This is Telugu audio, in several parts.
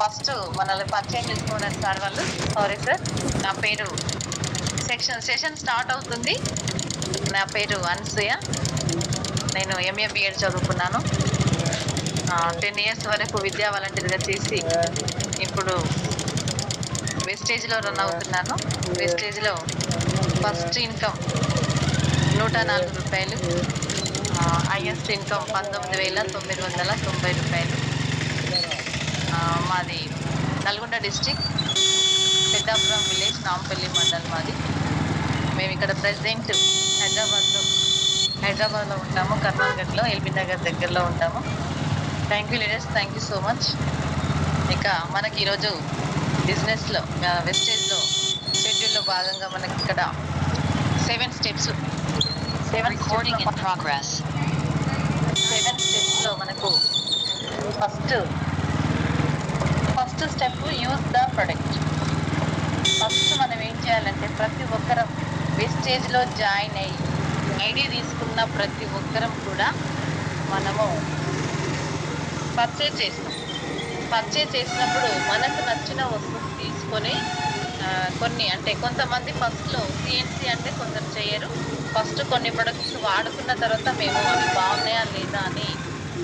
ఫస్ట్ మనల్ని పరిచయం చేసుకోవడానికి సార్ వాళ్ళు. సారీ సార్, నా పేరు సెషన్ స్టార్ట్ అవుతుంది. నా పేరు అనసూయ. నేను ఎంఏ బిఎడ్ చదువుకున్నాను. 10 years వరకు విద్యా వాలంటీర్గా చేసి ఇప్పుడు వెస్టేజ్లో రన్ అవుతున్నాను. వెస్టేజ్లో ఫస్ట్ ఇన్కమ్ 104 రూపాయలు, హైయెస్ట్ ఇన్కమ్ 19,990 రూపాయలు. మాది నల్గొండ డిస్ట్రిక్ట్, పెద్దాపురం విలేజ్, నాంపల్లి మండల్ మాది. మేము ఇక్కడ ప్రెసిడెంట్ హైదరాబాద్లో ఉంటాము. కర్మాల్గఢ్లో, ఎల్బీ నగర్ దగ్గరలో ఉంటాము. Thank you leaders, thank you so much. ఇక మనకి ఈరోజు బిజినెస్లో వెస్టేజ్లో షెడ్యూల్లో భాగంగా మనకి ఇక్కడ 7 స్టెప్స్, 7 స్టెప్స్లో మనకు first step use the product. First మనం ఏం చేయాలంటే ప్రతి ఒక్కరం వెస్టేజ్లో జాయిన్ అయ్యి ఐడి తీసుకున్న ప్రతి ఒక్కరం కూడా మనము పర్చేజ్ చేసినప్పుడు మనకు నచ్చిన వస్తువు తీసుకొని కొన్ని అంటే కొంతమంది ఫస్ట్లో సిఎన్సి అంటే కొందరు చేయరు. ఫస్ట్ కొన్ని ప్రొడక్ట్స్ వాడుకున్న తర్వాత మేము అవి బాగున్నాయా లేదా అని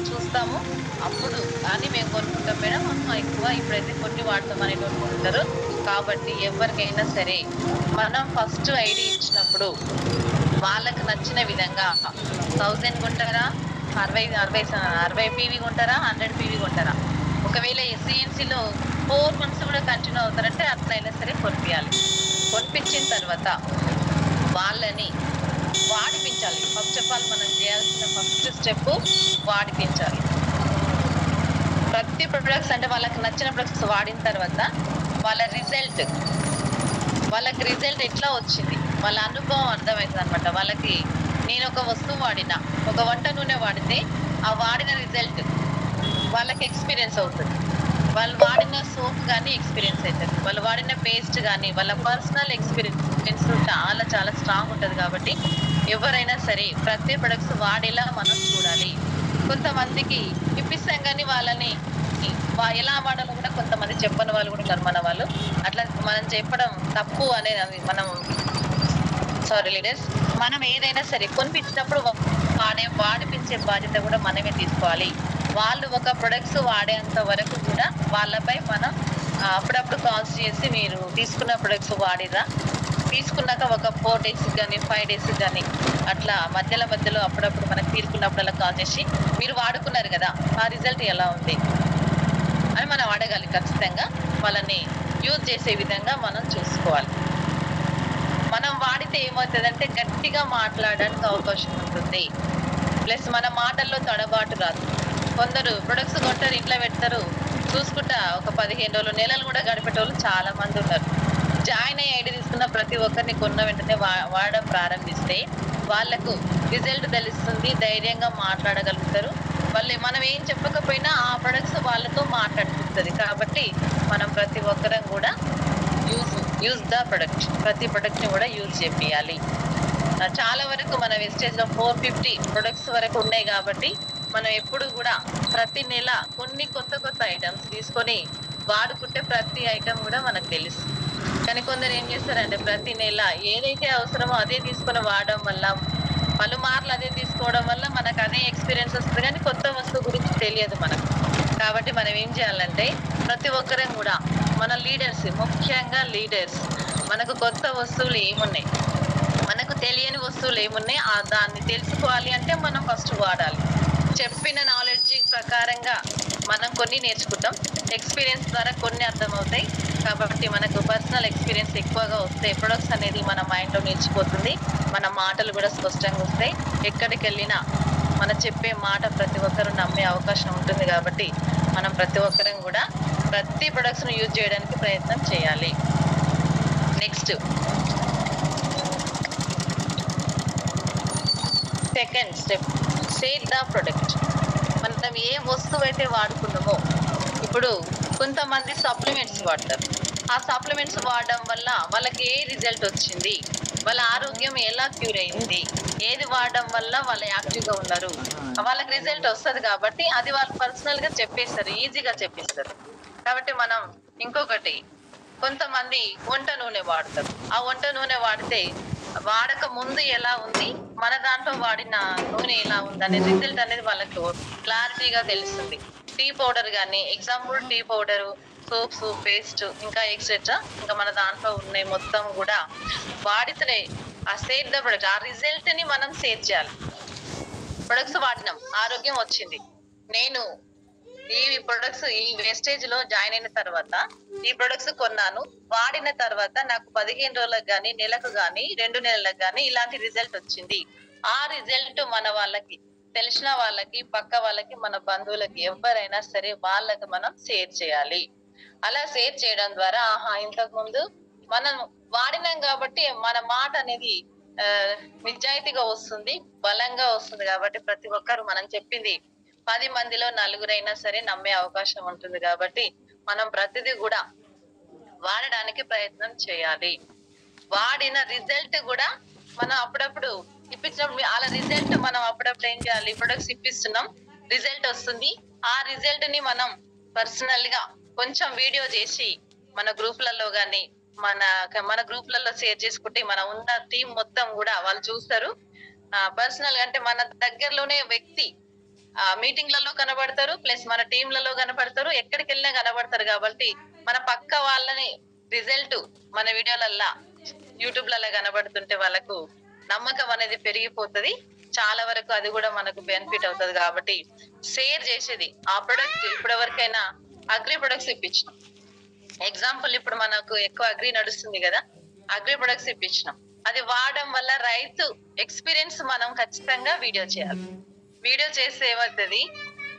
చూస్తాము. అప్పుడు కానీ మేము కొనుక్కుంటాం మేడం, ఎక్కువ ఇప్పుడైతే కొన్ని వాడతామని కొనుక్కుంటారు. కాబట్టి ఎవరికైనా సరే మనం ఫస్ట్ ఐడి ఇచ్చినప్పుడు వాళ్ళకు నచ్చిన విధంగా 1000 కొంటారా, 60 పీవీ కొంటారా, 100 పీవీ కొంటారా. ఒకవేళ సిఎన్సిలో 4 months కూడా కంటిన్యూ అవుతారంటే అట్లయినా సరే కొనిపించిన తర్వాత వాళ్ళని వాడిపించాలి. ఫస్ట్ ఆఫ్ ఆల్ మనం చేయాల్సిన ఫస్ట్ స్టెప్ వాడిపించాలి. ప్రతి ప్రొడక్ట్స్ అంటే వాళ్ళకి నచ్చిన ప్రొడక్ట్స్ వాడిన తర్వాత వాళ్ళకి రిజల్ట్ ఎట్లా వచ్చింది, వాళ్ళ అనుభవం అర్థమవుతుంది అనమాట. వాళ్ళకి నేను ఒక వస్తువు వాడినా, ఒక వంట నూనె వాడితే ఆ వాడిన రిజల్ట్ వాళ్ళకి ఎక్స్పీరియన్స్ అవుతుంది. వాళ్ళు వాడిన సోప్ కానీ ఎక్స్పీరియన్స్ అవుతుంది, వాళ్ళు వాడిన పేస్ట్ కానీ వాళ్ళ పర్సనల్ ఎక్స్పీరియన్స్ చాలా చాలా స్ట్రాంగ్ ఉంటుంది. కాబట్టి ఎవరైనా సరే ప్రతి ప్రొడక్ట్స్ వాడేలా మనం చూడాలి. కొంతమందికి ఇప్పిస్తాం కానీ వాళ్ళని ఎలా వాడాలో కూడా కొంతమంది చెప్పని వాళ్ళు కూడా ఉన్నారు మన వాళ్ళు. అట్లా మనం చెప్పడం తప్పు అనేది మనం సారీ లీడర్స్, మనం ఏదైనా సరే కొనిపించినప్పుడు వాడిపించే బాధ్యత కూడా మనమే తీసుకోవాలి. వాళ్ళు ఒక ప్రొడక్ట్స్ వాడేంత వరకు కూడా వాళ్ళపై మనం అప్పుడప్పుడు కాల్స్ చేసి మీరు తీసుకున్న ప్రొడక్ట్స్ వాడిరా, తీసుకున్నాక ఒక 4 days కానీ 5 days కానీ అట్లా మధ్యలో అప్పుడప్పుడు మనకు తీరుకున్నప్పుడల్లా కాల్ చేసి మీరు వాడుకున్నారు కదా, ఆ రిజల్ట్ ఎలా ఉంది అని మనం అడగాలి. ఖచ్చితంగా వాళ్ళని యూజ్ చేసే విధంగా మనం చూసుకోవాలి. మనం వాడితే ఏమవుతుందంటే గట్టిగా మాట్లాడడానికి అవకాశం ఉంటుంది, ప్లస్ మన మాటల్లో తడబాటు రాదు. కొందరు ప్రొడక్ట్స్ కొంటారు, ఇంట్లో పెడతారు, చూసుకుంటా ఒక 15 రోజులు, నెలలు కూడా గడిపేటోళ్ళు చాలా మంది ఉన్నారు. జాయిన్ అయ్యి ఐడి తీసుకున్న ప్రతి ఒక్కరిని కొన్న వెంటనే వాడడం ప్రారంభిస్తే వాళ్ళకు రిజల్ట్ తెలుస్తుంది, ధైర్యంగా మాట్లాడగలుగుతారు. మనం ఏం చెప్పకపోయినా ఆ ప్రొడక్ట్స్ వాళ్ళతో మాట్లాడుతుంది. కాబట్టి మనం ప్రతి ఒక్కరం కూడా యూజ్ ద ప్రొడక్ట్, ప్రతి ప్రొడక్ట్ని కూడా యూజ్ చేయాలి. చాలా వరకు మన వెస్టేజ్లో 450 ప్రొడక్ట్స్ వరకు ఉన్నాయి. కాబట్టి మనం ఎప్పుడు కూడా ప్రతి నెల కొన్ని కొత్త ఐటమ్స్ తీసుకొని వాడుకుంటే ప్రతి ఐటమ్ కూడా మనకు తెలుస్తుంది. కానీ కొందరు ఏం చేస్తారంటే ప్రతి నెల ఏదైతే అవసరమో అదే తీసుకొని వాడడం వల్ల, పలుమార్లు అదే తీసుకోవడం వల్ల మనకు అదే ఎక్స్పీరియన్స్ వస్తుంది, కానీ కొత్త వస్తువు గురించి తెలియదు మనకు. కాబట్టి మనం ఏం చేయాలంటే ప్రతి ఒక్కరం కూడా మన లీడర్స్, ముఖ్యంగా లీడర్స్, మనకు కొత్త వస్తువులు ఏమున్నాయి, మనకు తెలియని వస్తువులు ఏమున్నాయి, దాన్ని తెలుసుకోవాలి అంటే మనం ఫస్ట్ వాడాలి. చెప్పిన నాలెడ్జ్ ప్రకారంగా మనం కొన్ని నేర్చుకుంటాం, ఎక్స్పీరియన్స్ ద్వారా కొన్ని అర్థమవుతాయి. కాబట్టి మనకు పర్సనల్ ఎక్స్పీరియన్స్ ఎక్కువగా వస్తే ప్రొడక్ట్స్ అనేది మన మైండ్లో నిలిచిపోతుంది, మన మాటలు కూడా స్పష్టంగా వస్తాయి. ఎక్కడికి వెళ్ళినా మనం చెప్పే మాట ప్రతి ఒక్కరు నమ్మే అవకాశం ఉంటుంది. కాబట్టి మనం ప్రతి ఒక్కరం కూడా ప్రతి ప్రొడక్ట్స్ను యూజ్ చేయడానికి ప్రయత్నం చేయాలి. Next second step, sale the product. మనం ఏ వస్తువు అయితే వాడుకున్నామో, ఇప్పుడు కొంతమంది సప్లిమెంట్స్ వాడతారు. ఆ సప్లిమెంట్స్ వాడడం వల్ల వాళ్ళకి ఏ రిజల్ట్ వచ్చింది, వాళ్ళ ఆరోగ్యం ఎలా క్యూర్ అయింది, ఏది వాడడం వల్ల వాళ్ళు యాక్టివ్ గా ఉన్నారు, వాళ్ళకి రిజల్ట్ వస్తది కాబట్టి అది వాళ్ళు పర్సనల్ గా చెప్పేస్తారు, ఈజీగా చెప్పేస్తారు. కాబట్టి మనం ఇంకొకటి, కొంతమంది వంట నూనె వాడతారు. ఆ వంట నూనె వాడితే వాడక ముందు ఎలా ఉంది, మన దాంట్లో వాడిన నూనె ఎలా ఉంది అనే రిజల్ట్ అనేది వాళ్ళకు క్లారిటీగా తెలుస్తుంది. టీ పౌడర్ గాని, example tea powder, soaps, paste ఇంకా ఎక్సెట్రా ఇంకా మన దాంట్లో ఉన్నాయి మొత్తం కూడా వాడితేనే ఆ సేవ్ ద ప్రొడక్ట్, ఆ రిజల్ట్ ని మనం సేవ్ చేయాలి. ప్రొడక్ట్స్ వాడినాం, ఆరోగ్యం వచ్చింది. నేను ఈ ప్రొడక్ట్స్ ఈ వేస్టేజ్ లో జాయిన్ అయిన తర్వాత ఈ ప్రొడక్ట్స్ కొన్నాను, వాడిన తర్వాత నాకు 15 రోజులకు గాని, నెలకు గాని, 2 నెలలకు గాని ఇలాంటి రిజల్ట్ వచ్చింది. ఆ రిజల్ట్ మన వాళ్ళకి, తెలిసిన వాళ్ళకి, పక్క వాళ్ళకి, మన బంధువులకి ఎవరైనా సరే వాళ్ళకి మనం షేర్ చేయాలి. అలా షేర్ చేయడం ద్వారా ఆహా ఇంతకు ముందు మనం వాడినాం కాబట్టి మన మాట అనేది ఆ నిజాయితీగా వస్తుంది, బలంగా వస్తుంది. కాబట్టి ప్రతి ఒక్కరు మనం చెప్పింది 10 మందిలో నలుగురైనా సరే నమ్మే అవకాశం ఉంటుంది. కాబట్టి మనం ప్రతిదీ కూడా వాడడానికి ప్రయత్నం చేయాలి. వాడిన రిజల్ట్ కూడా మనం అప్పుడప్పుడు ఇప్పించినప్పుడు అలా రిజల్ట్ మనం అప్పుడప్పుడు ఏం చేయాలి, ప్రొడక్ట్స్ ఇప్పిస్తున్నాం, రిజల్ట్ వస్తుంది, ఆ రిజల్ట్ ని మనం పర్సనల్ గా కొంచెం వీడియో చేసి మన గ్రూప్లలో గాని, మన మన గ్రూప్లలో షేర్ చేసుకుంటే మన ఉన్న టీం మొత్తం కూడా వాళ్ళు చూస్తారు. పర్సనల్ గా అంటే మన దగ్గరలోనే వ్యక్తి మీటింగ్లలో కనబడతారు, ప్లస్ మన టీంలలో కనబడతారు, ఎక్కడికి వెళ్ళినా కనబడతారు. కాబట్టి మన పక్క వాళ్ళని రిజల్ట్ మన వీడియోలల్లా, యూట్యూబ్లలో కనబడుతుంటే వాళ్ళకు నమ్మకం అనేది పెరిగిపోతుంది. చాలా వరకు అది కూడా మనకు బెనిఫిట్ అవుతుంది. కాబట్టి షేర్ చేసేది ఆ ప్రొడక్ట్. ఇప్పటివరకైనా అగ్రి ప్రొడక్ట్స్ ఇప్పించినాం. ఎగ్జాంపుల్ ఇప్పుడు మనకు ఎక్కువ అగ్రి నడుస్తుంది కదా, అగ్రి ప్రొడక్ట్స్ ఇప్పించినాం. అది వాడడం వల్ల రైతు ఎక్స్పీరియన్స్ మనం ఖచ్చితంగా వీడియో చేయాలి. వీడియో చేస్తే ఏమవుతుంది,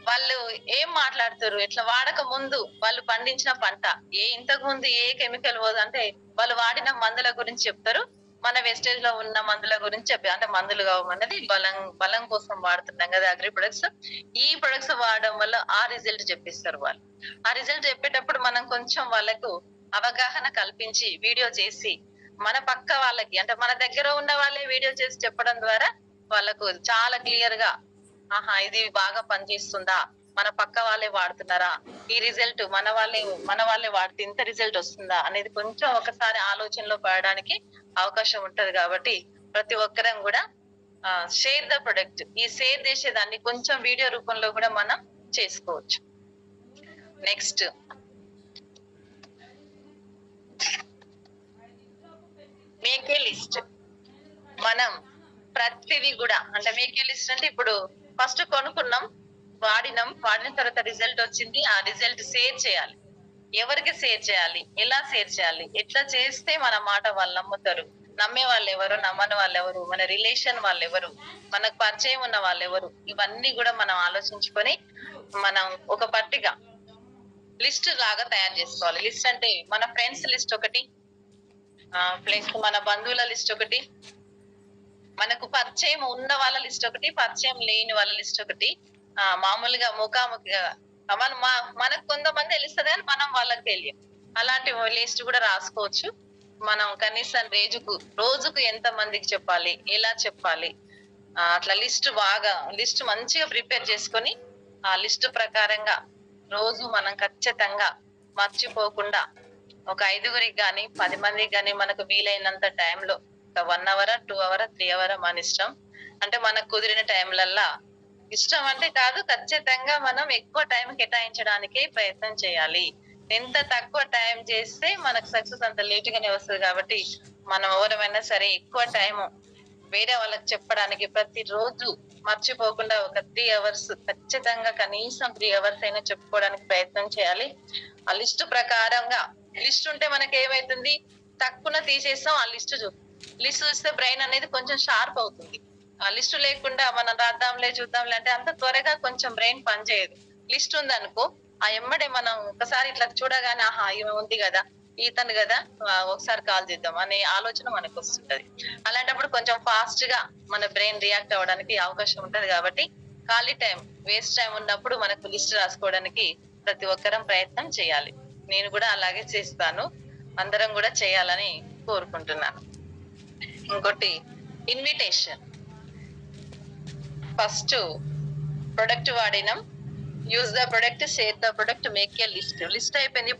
వాళ్ళు ఏం మాట్లాడుతారు, ఇట్లా వాడక ముందు వాళ్ళు పండించిన పంట ఇంతకు ముందు ఏ కెమికల్ పోదు అంటే వాళ్ళు వాడిన మందుల గురించి చెప్తారు, మన వెస్టేజ్ లో ఉన్న మందుల గురించి చెప్పారు. అంటే మందులు కావన్నది బలం కోసం వాడుతున్నాం కదా అగ్రి ప్రొడక్ట్స్. ఈ ప్రొడక్ట్స్ వాడడం వల్ల ఆ రిజల్ట్ చెప్పిస్తారు వాళ్ళు. ఆ రిజల్ట్ చెప్పేటప్పుడు మనం కొంచెం వాళ్ళకు అవగాహన కల్పించి వీడియో చేసి మన పక్క వాళ్ళకి, అంటే మన దగ్గర ఉన్న వాళ్ళే వీడియో చేసి చెప్పడం ద్వారా వాళ్ళకు చాలా క్లియర్ గా ఆహా ఇది బాగా పనిచేస్తుందా, మన పక్క వాళ్ళే వాడుతున్నారా, ఈ రిజల్ట్ మన వాళ్ళే వాడితే ఇంత రిజల్ట్ వస్తుందా అనేది కొంచెం ఒకసారి ఆలోచనలో పడడానికి అవకాశం ఉంటది. కాబట్టి ప్రతి ఒక్కరం కూడా షేర్ ద ప్రొడక్ట్, ఈ షేర్ చేసేదాన్ని కొంచెం వీడియో రూపంలో కూడా మనం చేసుకోవచ్చు. Next make list. మనం ప్రతిదీ కూడా అంటే మేకే లిస్ట్ అంటే ఇప్పుడు ఫస్ట్ కొనుక్కున్నాం, వాడిన తర్వాత రిజల్ట్ వచ్చింది, ఆ రిజల్ట్ షేర్ చేయాలి. ఎవరికి షేర్ చేయాలి, ఎలా షేర్ చేయాలి, ఎట్లా చేస్తే మన మాట వాళ్ళు నమ్ముతారు, నమ్మే వాళ్ళు ఎవరు, నమ్మని వాళ్ళు ఎవరు, మన రిలేషన్ వాళ్ళు ఎవరు, మనకు పరిచయం ఉన్న వాళ్ళు ఎవరు, ఇవన్నీ కూడా మనం ఆలోచించుకొని మనం ఒక పట్టిక లిస్ట్ లాగా తయారు చేసుకోవాలి. లిస్ట్ అంటే మన ఫ్రెండ్స్ లిస్ట్ ఒకటి, ప్లస్ మన బంధువుల లిస్ట్ ఒకటి, మనకు పరిచయం ఉన్న వాళ్ళ లిస్ట్ ఒకటి, పరిచయం లేని వాళ్ళ లిస్ట్ ఒకటి, మామూలుగా ముఖాముఖిగా మనకు కొంతమంది తెలుస్తుంది కానీ మనం వాళ్ళకి తెలియదు. అలాంటి లిస్ట్ కూడా రాసుకోవచ్చు. మనం కనీసం రోజుకు ఎంత మందికి చెప్పాలి, ఎలా చెప్పాలి, అట్లా లిస్ట్ మంచిగా ప్రిపేర్ చేసుకొని ఆ లిస్ట్ ప్రకారంగా రోజు మనం ఖచ్చితంగా మర్చిపోకుండా ఒక 5గురికి గాని 10 మందికి గాని మనకు వీలైనంత టైంలో ఒక 1 అవర్ 2 అవర్ 3 అవర్ మన ఇష్టం, అంటే మనకు కుదిరిన టైంలల్లా, ఇష్టం అంటే కాదు ఖచ్చితంగా మనం ఎక్కువ టైం కేటాయించడానికి ప్రయత్నం చేయాలి. ఎంత తక్కువ టైం చేస్తే మనకు సక్సెస్ అంత లేట్ గానే వస్తుంది. కాబట్టి మనం ఎవరైనా సరే ఎక్కువ టైం వేరే వాళ్ళకి చెప్పడానికి ప్రతిరోజు మర్చిపోకుండా ఒక 3 అవర్స్ ఖచ్చితంగా, కనీసం 3 అవర్స్ అయినా చెప్పుకోవడానికి ప్రయత్నం చేయాలి. ఆ లిస్ట్ ప్రకారంగా, లిస్ట్ ఉంటే మనకి ఏమైతుంది, తక్కువ తీసేస్తాం. ఆ లిస్ట్ చూస్తే బ్రెయిన్ అనేది కొంచెం షార్ప్ అవుతుంది. ఆ లిస్ట్ లేకుండా మనం రాద్దాంలే చూద్దాంలే అంటే అంత త్వరగా కొంచెం బ్రెయిన్ పనిచేయదు. లిస్ట్ ఉంది అనుకో, ఆ ఎమ్మడే మనం ఒకసారి ఇట్లా చూడగానే ఆహా ఈమె ఉంది కదా, ఈతను కదా, ఒకసారి కాల్ చేద్దాం అనే ఆలోచన మనకు వస్తుంటది. అలాంటప్పుడు కొంచెం ఫాస్ట్ గా మన బ్రెయిన్ రియాక్ట్ అవ్వడానికి అవకాశం ఉంటది. కాబట్టి ఖాళీ టైం, వేస్ట్ టైం ఉన్నప్పుడు మనకు లిస్ట్ రాసుకోవడానికి ప్రతి ఒక్కరం ప్రయత్నం చేయాలి. నేను కూడా అలాగే చేస్తాను, అందరం కూడా చేయాలని కోరుకుంటున్నాను. ఇంకోటి ఇన్విటేషన్. ఫస్ట్ ప్రొడక్ట్ వాడినాం, use the product, share the product, make a list అయిపోయింది.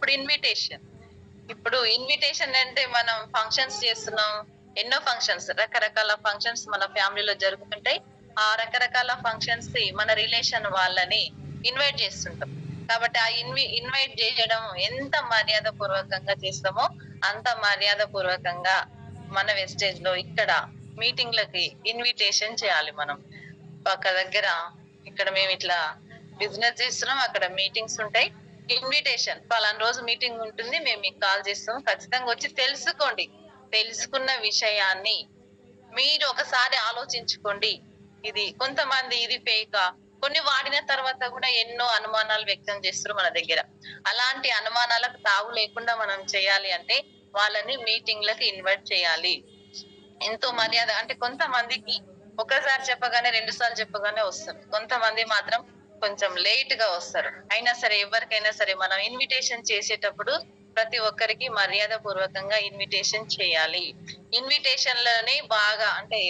ఇప్పుడు ఇన్విటేషన్ అంటే మనం ఫంక్షన్స్ చేస్తున్నాం, ఎన్నో ఫంక్షన్స్, రకరకాల ఫంక్షన్స్ మన ఫ్యామిలీలో జరుగుతుంటాయి. ఆ రకరకాల ఫంక్షన్స్ కి మన రిలేషన్ వాళ్ళని ఇన్వైట్ చేస్తుంటాం. కాబట్టి ఆ ఇన్వైట్ చేయడం ఎంత మర్యాద పూర్వకంగా చేస్తామో అంత మర్యాద పూర్వకంగా మన వెస్టేజ్ లో ఇక్కడ మీటింగ్లకి ఇన్విటేషన్ చేయాలి. మనం పక్క దగ్గర ఇక్కడ మేము ఇట్లా బిజినెస్ చేస్తున్నాం, అక్కడ మీటింగ్స్ ఉంటాయి. ఇన్విటేషన్, పలానా రోజు మీటింగ్ ఉంటుంది, మేము మీకు కాల్ చేస్తాం, ఖచ్చితంగా వచ్చి తెలుసుకోండి. తెలుసుకున్న విషయాన్ని మీరు ఒకసారి ఆలోచించుకోండి. కొంతమంది ఇది ఫేకా, కొన్ని వాడిన తర్వాత కూడా ఎన్నో అనుమానాలు వ్యక్తం చేస్తారు మన దగ్గర. అలాంటి అనుమానాలకు తావు లేకుండా మనం చేయాలి అంటే వాళ్ళని మీటింగ్లకు ఇన్వైట్ చేయాలి. ఎంతో మర్యాద. అంటే కొంతమందికి ఒకసారి చెప్పగానే 2 సార్లు చెప్పగానే వస్తారు, కొంతమంది మాత్రం కొంచెం లేట్ గా వస్తారు. అయినా సరే ఎవరికైనా సరే మనం ఇన్విటేషన్ చేసేటప్పుడు ప్రతి ఒక్కరికి మర్యాద పూర్వకంగా ఇన్విటేషన్ చేయాలి. ఇన్విటేషన్ లోనే బాగా అంటే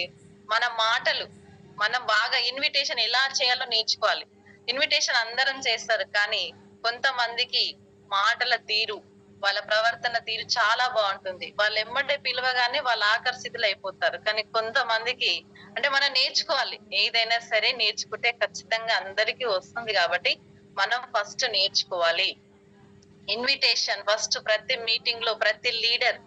మనం బాగా ఇన్విటేషన్ ఎలా చేయాలో నేర్చుకోవాలి. ఇన్విటేషన్ అందరం చేస్తారు, కానీ కొంతమందికి మాటల తీరు, వాళ్ళ ప్రవర్తన తీరు చాలా బాగుంటుంది. వాళ్ళు ఎమ్మటే పిలవగానే వాళ్ళు ఆకర్షితులు అయిపోతారు. కానీ కొంతమందికి అంటే మనం నేర్చుకోవాలి. ఏదైనా సరే నేర్చుకుంటే ఖచ్చితంగా అందరికీ వస్తుంది. కాబట్టి మనం ఫస్ట్ నేర్చుకోవాలి. ఇన్విటేషన్ ఫస్ట్ ప్రతి మీటింగ్ లో ప్రతి లీడర్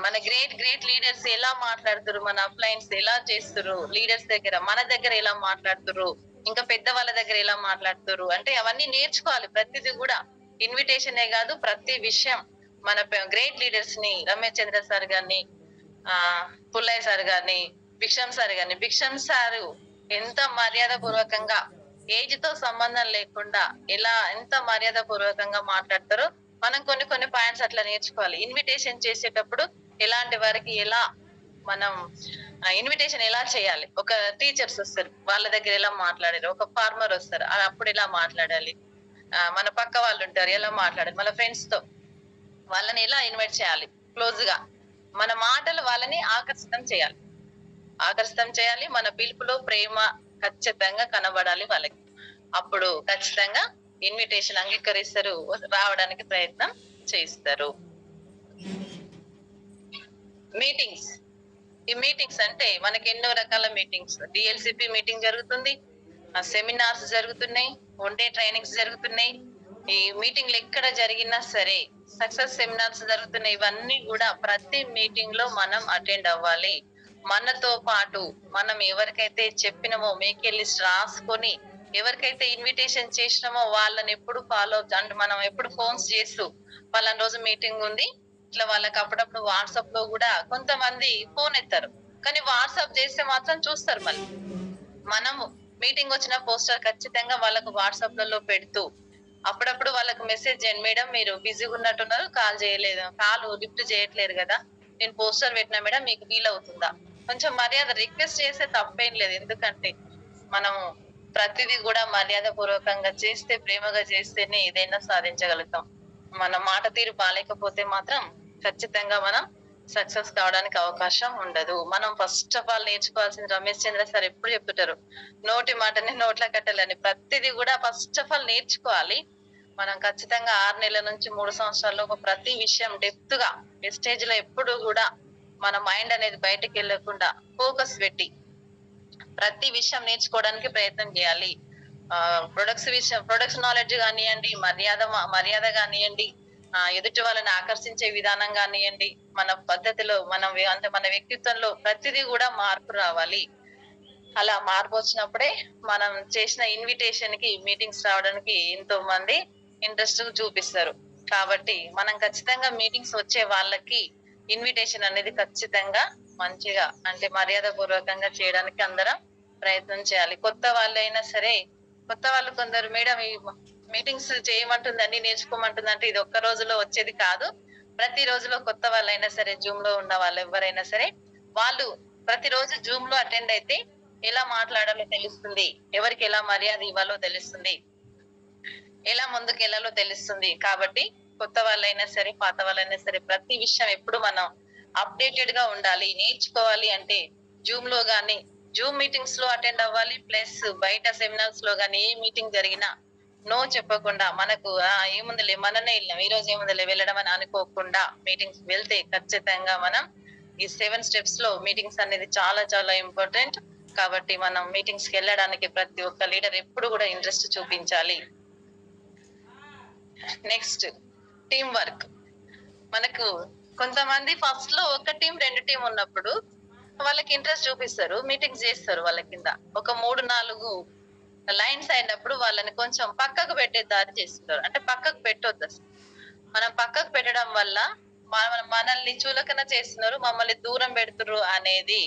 మన గ్రేట్ లీడర్స్ ఎలా మాట్లాడుతారు, మన అప్లైన్స్ ఎలా చేస్తారు, లీడర్స్ దగ్గర మన దగ్గర ఎలా మాట్లాడుతారు, ఇంకా పెద్ద వాళ్ళ దగ్గర ఎలా మాట్లాడుతారు అంటే అవన్నీ నేర్చుకోవాలి. ప్రతిదీ కూడా ఇన్విటేషనే కాదు, ప్రతి విషయం మన గ్రేట్ లీడర్స్ ని, రమేష్ చంద్ర సార్ గారిని, పుల్లయ్య సార్ గారిని, భిక్షం సారు ఎంత మర్యాద పూర్వకంగా, ఏజ్ తో సంబంధం లేకుండా ఎంత మర్యాద పూర్వకంగా మాట్లాడతారో మనం కొన్ని పాయింట్స్ అట్లా నేర్చుకోవాలి. ఇన్విటేషన్ చేసేటప్పుడు ఎలాంటి వారికి మనం ఇన్విటేషన్ ఎలా చేయాలి. ఒక టీచర్స్ వస్తారు, వాళ్ళ దగ్గర ఎలా మాట్లాడాలి. ఒక ఫార్మర్ వస్తారు, అప్పుడు ఎలా మాట్లాడాలి. మన పక్క వాళ్ళు ఉంటారు, ఎలా మాట్లాడాలి. మన ఫ్రెండ్స్ తో వాళ్ళని ఎలా ఇన్వైట్ చేయాలి. క్లోజ్ గా మన మాటలు వాళ్ళని ఆకర్షితం చేయాలి. మన పిలుపులో ప్రేమ ఖచ్చితంగా కనబడాలి వాళ్ళకి. అప్పుడు ఖచ్చితంగా ఇన్విటేషన్ అంగీకరిస్తారు, రావడానికి ప్రయత్నం చేస్తారు. ఈ మీటింగ్స్ అంటే మనకి ఎన్నో రకాల మీటింగ్స్, డిఎల్సిపి మీటింగ్ జరుగుతుంది, సెమినార్స్ జరుగుతున్నాయి, వన్ డే ట్రైనింగ్స్ జరుగుతున్నాయి. ఈ మీటింగ్లు ఎక్కడ జరిగినా సరే సక్సెస్ సెమినార్స్ జరుగుతున్నాయి. ఇవన్నీ కూడా ప్రతి మీటింగ్ లో మనం అటెండ్ అవ్వాలి. మనతో పాటు మనం ఎవరికైతే చెప్పినామో మేకే లిస్ట్ రాసుకొని, ఎవరికైతే ఇన్విటేషన్ చేసినామో వాళ్ళని ఎప్పుడు ఫాలో అంటే మనం ఎప్పుడు ఫోన్స్ చేస్తూ పలానా రోజు మీటింగ్ ఉంది ఇట్లా వాళ్ళకి అప్పుడప్పుడు వాట్సాప్ లో కూడా కొంతమంది ఫోన్ ఎత్తారు, కానీ వాట్సాప్ చేస్తే మాత్రం చూస్తారు. మళ్ళీ మనము మీటింగ్ వచ్చిన పోస్టర్ ఖచ్చితంగా వాళ్ళకు వాట్సాప్ లలో పెడుతూ అప్పుడప్పుడు వాళ్ళకి మెసేజ్ చేయండి, మేడం మీరు బిజీగా ఉన్నట్టున్నారు, కాల్ లిఫ్ట్ చేయట్లేదు కదా, నేను పోస్టర్ పెట్టినా మేడం, మీకు వీలవుతుందా. కొంచెం మర్యాద రిక్వెస్ట్ చేస్తే తప్పేం లేదు. ఎందుకంటే మనము ప్రతిదీ కూడా మర్యాద పూర్వకంగా చేస్తే, ప్రేమగా చేస్తేనే ఏదైనా సాధించగలుగుతాం. మన మాట తీరు బాలేకపోతే మాత్రం ఖచ్చితంగా మనం సక్సెస్ కావడానికి అవకాశం ఉండదు. మనం ఫస్ట్ ఆఫ్ ఆల్ నేర్చుకోవాల్సింది, రమేష్ చంద్ర సార్ ఎప్పుడు చెప్తుంటారు, నోటి మాటని నోట్ల కట్టాలని. ప్రతిదీ కూడా ఫస్ట్ ఆఫ్ ఆల్ నేర్చుకోవాలి. మనం ఖచ్చితంగా 6 నెలల నుంచి 3 సంవత్సరాల్లో ప్రతి విషయం డెప్త్ గా వెస్టేజ్ లో ఎప్పుడు కూడా మన మైండ్ అనేది బయటకు వెళ్ళకుండా ఫోకస్ పెట్టి ప్రతి విషయం నేర్చుకోవడానికి ప్రయత్నం చేయాలి. ప్రొడక్ట్స్ నాలెడ్జ్ కానివ్వండి, మర్యాద కానివ్వండి, ఎదుటి వాళ్ళని ఆకర్షించే విధానం కానివ్వండి, మన పద్ధతిలో మన వ్యక్తిత్వంలో ప్రతిదీ కూడా మార్పు రావాలి. అలా మార్పు వచ్చినప్పుడే మనం చేసిన ఇన్విటేషన్ కి మీటింగ్స్ రావడానికి ఎంతో మంది ఇంట్రెస్ట్ చూపిస్తారు. కాబట్టి మనం ఖచ్చితంగా మీటింగ్స్ వచ్చే వాళ్ళకి ఇన్విటేషన్ అనేది ఖచ్చితంగా మంచిగా అంటే మర్యాద పూర్వకంగా చేయడానికి అందరం ప్రయత్నం చేయాలి. కొత్త వాళ్ళు కొందరు, మేడం ఈ మీటింగ్స్ చేయమంటుంది, అన్ని నేర్చుకోమంటుంది అంటే ఇది ఒక్క రోజులో వచ్చేది కాదు. ప్రతి రోజులో కొత్త వాళ్ళైనా సరే, జూమ్ లో ఉన్న వాళ్ళు ఎవరైనా సరే, వాళ్ళు ప్రతిరోజు జూమ్ లో అటెండ్ అయితే ఎలా మాట్లాడాలో తెలుస్తుంది, ఎవరికి ఎలా మర్యాద ఇవ్వాలో తెలుస్తుంది, ఎలా ముందుకు వెళ్ళాలో తెలుస్తుంది. కాబట్టి కొత్త వాళ్ళైనా సరే, పాత వాళ్ళైనా సరే, ప్రతి విషయం ఎప్పుడు మనం అప్డేటెడ్ గా ఉండాలి. నేర్చుకోవాలి అంటే జూమ్ లో గానీ, జూమ్ మీటింగ్స్ లో అటెండ్ అవ్వాలి. ప్లస్ బయట సెమినార్స్ లో గానీ ఏ మీటింగ్ జరిగినా నో చెప్పకుండా మనకు ఏముందిలే మననే వెళ్ళాం, ఈ రోజు ఏముందిలే వెళ్ళడం అని అనుకోకుండా మీటింగ్స్ వెళ్తే ఖచ్చితంగా మనం ఈ 7 స్టెప్స్ లో మీటింగ్స్ అనేది చాలా చాలా ఇంపార్టెంట్. కాబట్టి మనం మీటింగ్స్ కి వెళ్ళడానికి ప్రతి ఒక్క లీడర్ ఎప్పుడు కూడా ఇంట్రెస్ట్ చూపించాలి. Next team work. మనకు కొంతమంది ఫస్ట్ లో ఒక టీం 2 టీం ఉన్నప్పుడు వాళ్ళకి ఇంట్రెస్ట్ చూపిస్తారు, మీటింగ్స్ చేస్తారు. వాళ్ళ కింద ఒక 3-4 లైన్స్ అయినప్పుడు వాళ్ళని కొంచెం పక్కకు పెట్టే దారి చేస్తున్నారు. అంటే పక్కకు పెట్టొద్దు అసలు. మనం పక్కకు పెట్టడం వల్ల మనల్ని చులకన చేస్తున్నారు, మమ్మల్ని దూరం పెడుతున్నారు అనేది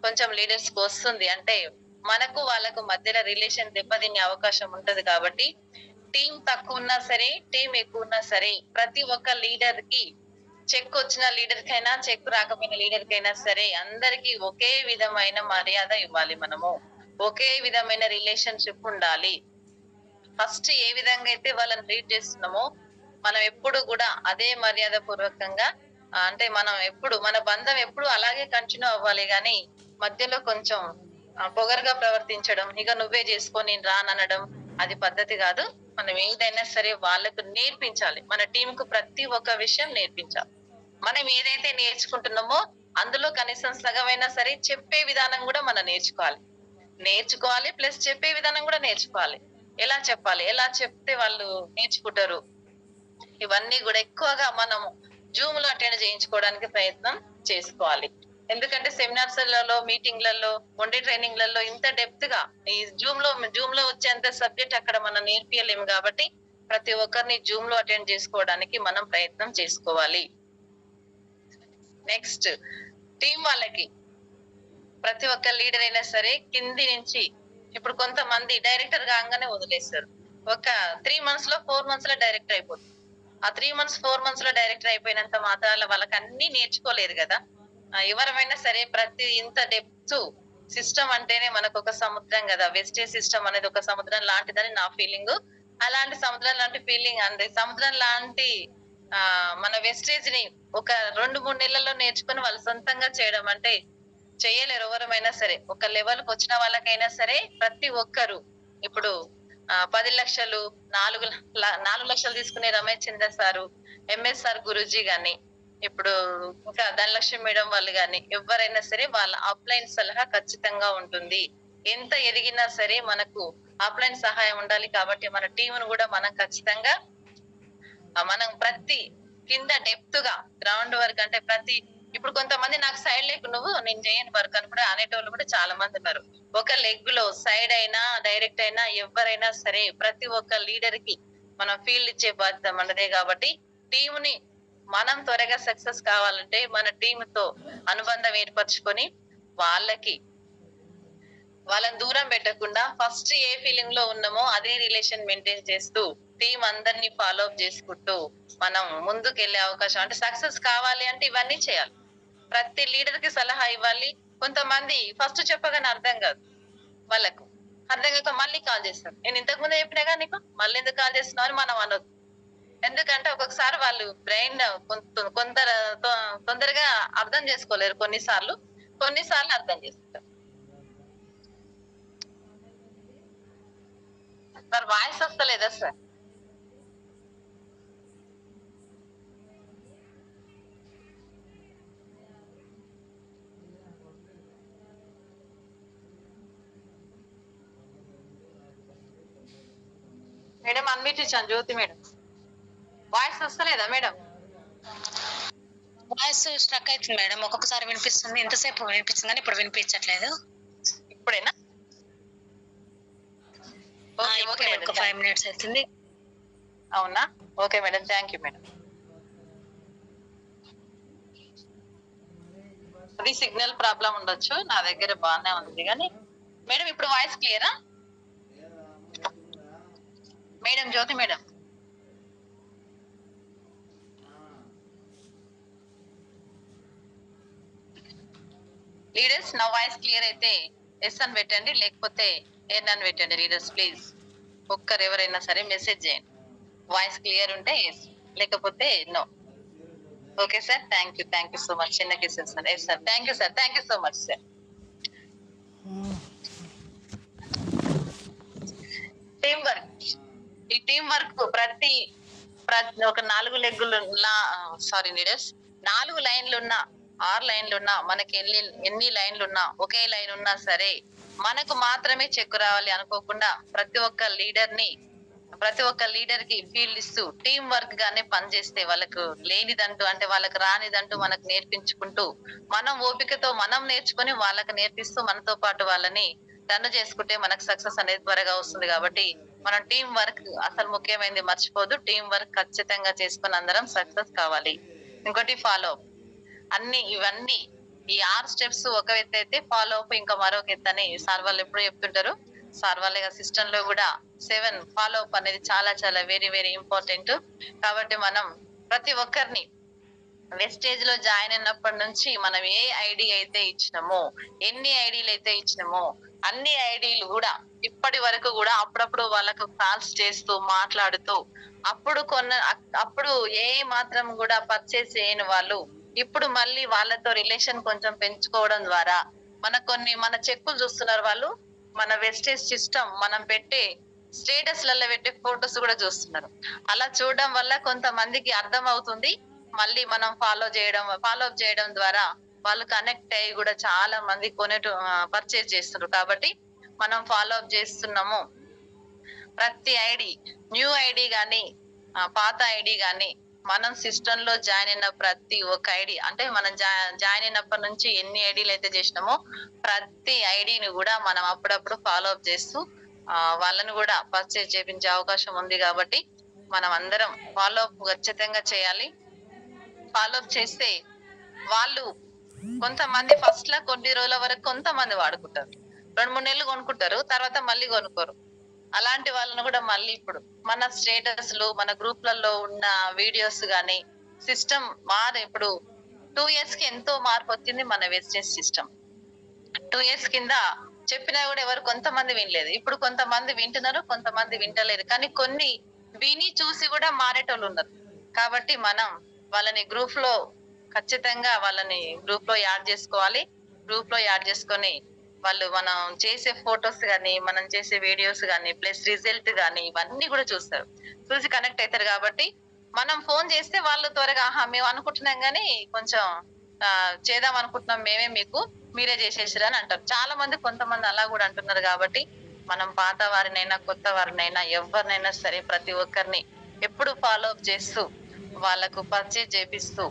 కొంచెం లీడర్స్ కి వస్తుంది. అంటే మనకు వాళ్ళకు మధ్యలో రిలేషన్ దెబ్బతినే అవకాశం ఉంటది. కాబట్టి టీం తక్కువ ఉన్నా సరే, టీం ఎక్కువ ఉన్నా సరే, ప్రతి ఒక్క లీడర్ కి చెక్ వచ్చిన లీడర్ కైనా, చెక్ రాకపోయిన లీడర్ కైనా సరే అందరికి ఒకే విధమైన మర్యాద ఇవ్వాలి. మనము ఒకే విధమైన రిలేషన్షిప్ ఉండాలి. ఫస్ట్ ఏ విధంగా అయితే వాళ్ళని ట్రీట్ చేస్తున్నామో మనం ఎప్పుడు కూడా అదే మర్యాద పూర్వకంగా అంటే మనం ఎప్పుడు మన బంధం ఎప్పుడు అలాగే కంటిన్యూ అవ్వాలి. గాని మధ్యలో కొంచెం పొగరుగా ప్రవర్తించడం, ఇక నువ్వే చేసుకో నేను రాననడం అది పద్ధతి కాదు. మనం ఏదైనా సరే వాళ్ళకు నేర్పించాలి. మన టీం కు ప్రతి ఒక్క విషయం నేర్పించాలి. మనం ఏదైతే నేర్చుకుంటున్నామో అందులో కనీసం సగమైనా సరే చెప్పే విధానం కూడా మనం నేర్చుకోవాలి. ప్లస్ చెప్పే విధానం కూడా నేర్చుకోవాలి. ఎలా చెప్పాలి, ఎలా చెప్తే వాళ్ళు నేర్చుకుంటారు, ఇవన్నీ కూడా ఎక్కువగా మనం జూమ్ లో అటెండ్ చేయించుకోవడానికి ప్రయత్నం చేసుకోవాలి. ఎందుకంటే సెమినార్స్లలో, మీటింగ్లలో, వన్ డే ట్రైనింగ్లలో ఇంత డెప్త్ గా ఈ జూమ్ లో వచ్చేంత సబ్జెక్ట్ అక్కడ మనం నేర్పియలేము. కాబట్టి ప్రతి ఒక్కరిని జూమ్ లో అటెండ్ చేసుకోవడానికి మనం ప్రయత్నం చేసుకోవాలి. నెక్స్ట్ టీం వాళ్ళకి ప్రతి ఒక్క లీడర్ అయినా సరే కింది నుంచి ఇప్పుడు కొంతమంది డైరెక్టర్ కాగానే వదిలేస్తారు. ఒక 3 months లో 4 months లో డైరెక్టర్ అయిపోతుంది. ఆ 3 months 4 months లో డైరెక్టర్ అయిపోయినంత మాత్రాల వాళ్ళకి అన్ని నేర్చుకోలేదు కదా. ఎవరమైనా సరే ప్రతి ఇంత డెప్త్ సిస్టమ్ అంటేనే మనకు ఒక సముద్రం కదా. వెస్టేజ్ సిస్టమ్ అనేది ఒక సముద్రం లాంటిదని నా ఫీలింగ్. అలాంటి సముద్రం లాంటి ఫీలింగ్ అంటే సముద్రం లాంటి మన వెస్టేజ్ ని ఒక 2-3 నెలల్లో నేర్చుకుని వాళ్ళు సొంతంగా చేయడం అంటే చేయలేరు ఎవరమైనా సరే. ఒక లెవెల్ కి వచ్చిన వాళ్ళకైనా సరే ప్రతి ఒక్కరు ఇప్పుడు 10 లక్షలు 4 లక్షలు తీసుకునే రమేష్ చంద్ర సారు, ఎంఎస్ఆర్ గురూజీ గాని, ఇప్పుడు ఇంకా ధనలక్ష్మి మేడం వాళ్ళు గాని ఎవరైనా సరే వాళ్ళ అప్లైన్ సలహా ఖచ్చితంగా ఉంటుంది. ఎంత ఎదిగినా సరే మనకు అప్లైన్ సహాయం ఉండాలి. కాబట్టి మన టీంను కూడా మనం ఖచ్చితంగా మనం ప్రతి కింద డెప్త్ గా గ్రౌండ్ వర్క్ అంటే ప్రతి ఇప్పుడు కొంతమంది నాకు సైడ్ లెగ్ నువ్వు నేను చేయని వర్క్ అని కూడా అనేటోళ్ళు కూడా చాలా మంది ఉన్నారు. ఒక లెగ్ లో సైడ్ అయినా డైరెక్ట్ అయినా ఎవరైనా సరే ప్రతి ఒక్క లీడర్ కి మనం ఫీల్డ్ ఇచ్చే బాధ్యత మనదే. కాబట్టి టీంని మనం త్వరగా సక్సెస్ కావాలంటే మన టీమ్ తో అనుబంధం ఏర్పరచుకొని వాళ్ళని దూరం పెట్టకుండా ఫస్ట్ ఏ ఫీలింగ్ లో ఉన్నామో అదే రిలేషన్ మెయింటైన్ చేస్తూ టీం అందరినీ ఫాలో అప్ చేసుకుంటూ మనం ముందుకు వెళ్లే అవకాశం అంటే సక్సెస్ కావాలి అంటే ఇవన్నీ చేయాలి. ప్రతి లీడర్ కి సలహా ఇవ్వాలి. కొంతమంది ఫస్ట్ చెప్పగానే అర్థం కాదు, వాళ్ళకు అర్థం కాక మళ్ళీ కాల్ చేస్తారు. నేను ఇంతకు ముందే చెప్పినాగా నీకు మళ్ళీ ఎందుకు కాల్ చేస్తున్నావు అని మనం అనొద్దు. ఎందుకంటే ఒక్కొక్కసారి వాళ్ళు బ్రెయిన్ తొందరగా అర్థం చేసుకోలేరు. కొన్నిసార్లు అర్థం చేసుకుంటారు. మరి వాయిస్ వస్తలేదా సార్? మేడం అన్మ్యూట్ ఇచ్చాను జ్యోతి మేడం. వాయిస్ వస్తలేదా మేడం? వాయిస్ స్ట్రక్ అవుతుంది మేడం. ఒక్కొక్కసారి వినిపిస్తుంది, ఎంతసేపు వినిపిస్తుంది కానీ ఇప్పుడు వినిపించట్లేదు. ఇప్పుడేనా? ఒక 5 minutes అవుతుంది. అవునా? Okay madam, thank you madam. అది సిగ్నల్ ప్రాబ్లం ఉండొచ్చు, నా దగ్గర బాగానే ఉంది. కానీ మేడం ఇప్పుడు వాయిస్ క్లియరా మేడం? జ్యోతి మేడం లీడర్స్ నా వాయిస్ క్లియర్ అయితే ఎస్ అని పెట్టండి, లేకపోతే ఎన్ అని పెట్టండి. లీడర్స్ ప్లీజ్ ఒక్కరు ఎవరైనా సరే మెసేజ్ చేయండి. వాయిస్ క్లియర్ ఉంటే ఎస్, లేకపోతే no. Okay sir, thank you so much. చిన్న కిసెస్ sir. Yes sir, thank you so much sir. Team work, ఈ టీం వర్క్ ప్రతి ఒక 4 లెగ్గులు లీడర్స్ 4 లైన్లు ఉన్నా 6 లైన్లు ఉన్నా మనకి ఎన్ని లైన్లు ఉన్నా ఒకే లైన్ ఉన్నా సరే మనకు మాత్రమే చెక్కు రావాలి అనుకోకుండా ప్రతి ఒక్క లీడర్ కి ఫీల్డ్ ఇస్తూ టీం వర్క్ గానే పనిచేస్తే వాళ్ళకు లేనిదంటూ అంటే వాళ్ళకి రానిదంటూ మనకు నేర్పించుకుంటూ మనం ఓపికతో మనం నేర్చుకుని వాళ్ళకి నేర్పిస్తూ మనతో పాటు వాళ్ళని రన్ చేసుకుంటే మనకు సక్సెస్ అనేది త్వరగా వస్తుంది. కాబట్టి మనం టీం వర్క్ అసలు ముఖ్యమైనది మర్చిపోదు. టీం వర్క్ ఖచ్చితంగా చేసుకుని అందరం సక్సెస్ కావాలి. ఇంకోటి ఫాలో ఇవన్నీ ఈ 6 స్టెప్స్ ఒక ఎత్తు అయితే ఫాలో అప్ ఇంకా మరొక ఎత్తు అని సార్ వాళ్ళు ఎప్పుడు చెప్తుంటారు. సార్ వాళ్ళ సిస్టమ్ లో కూడా 7 ఫాలో అప్ అనేది చాలా చాలా వెరీ వెరీ ఇంపార్టెంట్. కాబట్టి మనం ప్రతి ఒక్కరిని వెస్టేజ్ లో జాయిన్ అయినప్పటి నుంచి మనం ఏ ఐడి అయితే ఇచ్చినామో ఎన్ని ఐడీలు అయితే ఇచ్చినామో అన్ని ఐడీలు కూడా ఇప్పటి వరకు కూడా అప్పుడప్పుడు వాళ్ళకు కాల్స్ చేస్తూ మాట్లాడుతూ అప్పుడు ఏ మాత్రం కూడా పర్చేస్ చేయని వాళ్ళు ఇప్పుడు మళ్ళీ వాళ్ళతో రిలేషన్ కొంచెం పెంచుకోవడం ద్వారా మన చెక్కులు చూస్తున్నారు వాళ్ళు. మన వెస్టేజ్ సిస్టమ్ మనం పెట్టే స్టేటస్ లలో పెట్టే ఫొటోస్ కూడా చూస్తున్నారు. అలా చూడడం వల్ల కొంతమందికి అర్థం అవుతుంది. మళ్ళీ మనం ఫాలో అప్ చేయడం ద్వారా వాళ్ళు కనెక్ట్ అయ్యి కూడా చాలా మంది పర్చేజ్ చేస్తున్నారు. కాబట్టి మనం ఫాలో అప్ చేస్తున్నాము. ప్రతి ఐడి, న్యూ ఐడి గాని పాత ఐడి గాని మనం సిస్టమ్ లో జాయిన్ అయిన ప్రతి ఒక్క ఐడి అంటే మనం జాయిన్ అయినప్పటి నుంచి ఎన్ని ఐడీలు అయితే చేసినామో ప్రతి ఐడిని కూడా మనం అప్పుడప్పుడు ఫాలో అప్ చేస్తూ వాళ్ళని కూడా పర్చేజ్ చేయించే అవకాశం ఉంది. కాబట్టి మనం అందరం ఫాలో అప్ ఖచ్చితంగా చేయాలి. ఫాలో అప్ చేస్తే వాళ్ళు కొంతమంది ఫస్ట్ లా కొన్ని రోజుల వరకు కొంతమంది వాడుకుంటారు, 2-3 నెలలు కొనుక్కుంటారు, తర్వాత మళ్ళీ కొనుక్కోరు. అలాంటి వాళ్ళని కూడా మళ్ళీ ఇప్పుడు మన స్టేటస్ లు మన గ్రూప్లలో ఉన్న వీడియోస్ గాని సిస్టమ్ ఇప్పుడు 2 years కి ఎంతో మార్పు వచ్చింది మన వెస్టేజ్ సిస్టమ్. 2 years కింద చెప్పినా కూడా కొంతమంది వినలేదు. ఇప్పుడు కొంతమంది వింటున్నారు, కొంతమంది వింటలేదు. కానీ కొన్ని విని చూసి కూడా మారేటోళ్ళు ఉన్నారు. కాబట్టి మనం వాళ్ళని ఖచ్చితంగా గ్రూప్ లో యాడ్ చేసుకోవాలి. గ్రూప్ లో యాడ్ చేసుకొని మనం చేసే ఫొటోస్ గానీ మనం చేసే వీడియోస్ గానీ ప్లస్ రిజల్ట్ గానీ ఇవన్నీ కూడా చూసి కనెక్ట్ అవుతారు. కాబట్టి మనం ఫోన్ చేస్తే వాళ్ళు త్వరగా మేము అనుకుంటున్నాం గానీ కొంచెం చేద్దాం అనుకుంటున్నాం మీరే చేసేసారు అని అంటారు. చాలా మంది కొంతమంది అలా కూడా అంటున్నారు. కాబట్టి మనం పాత వారినైనా కొత్త వారినైనా ఎవరినైనా సరే ప్రతి ఒక్కరిని ఎప్పుడు ఫాలో అప్ చేస్తూ వాళ్ళకు పర్చేజ్ చేపిస్తూ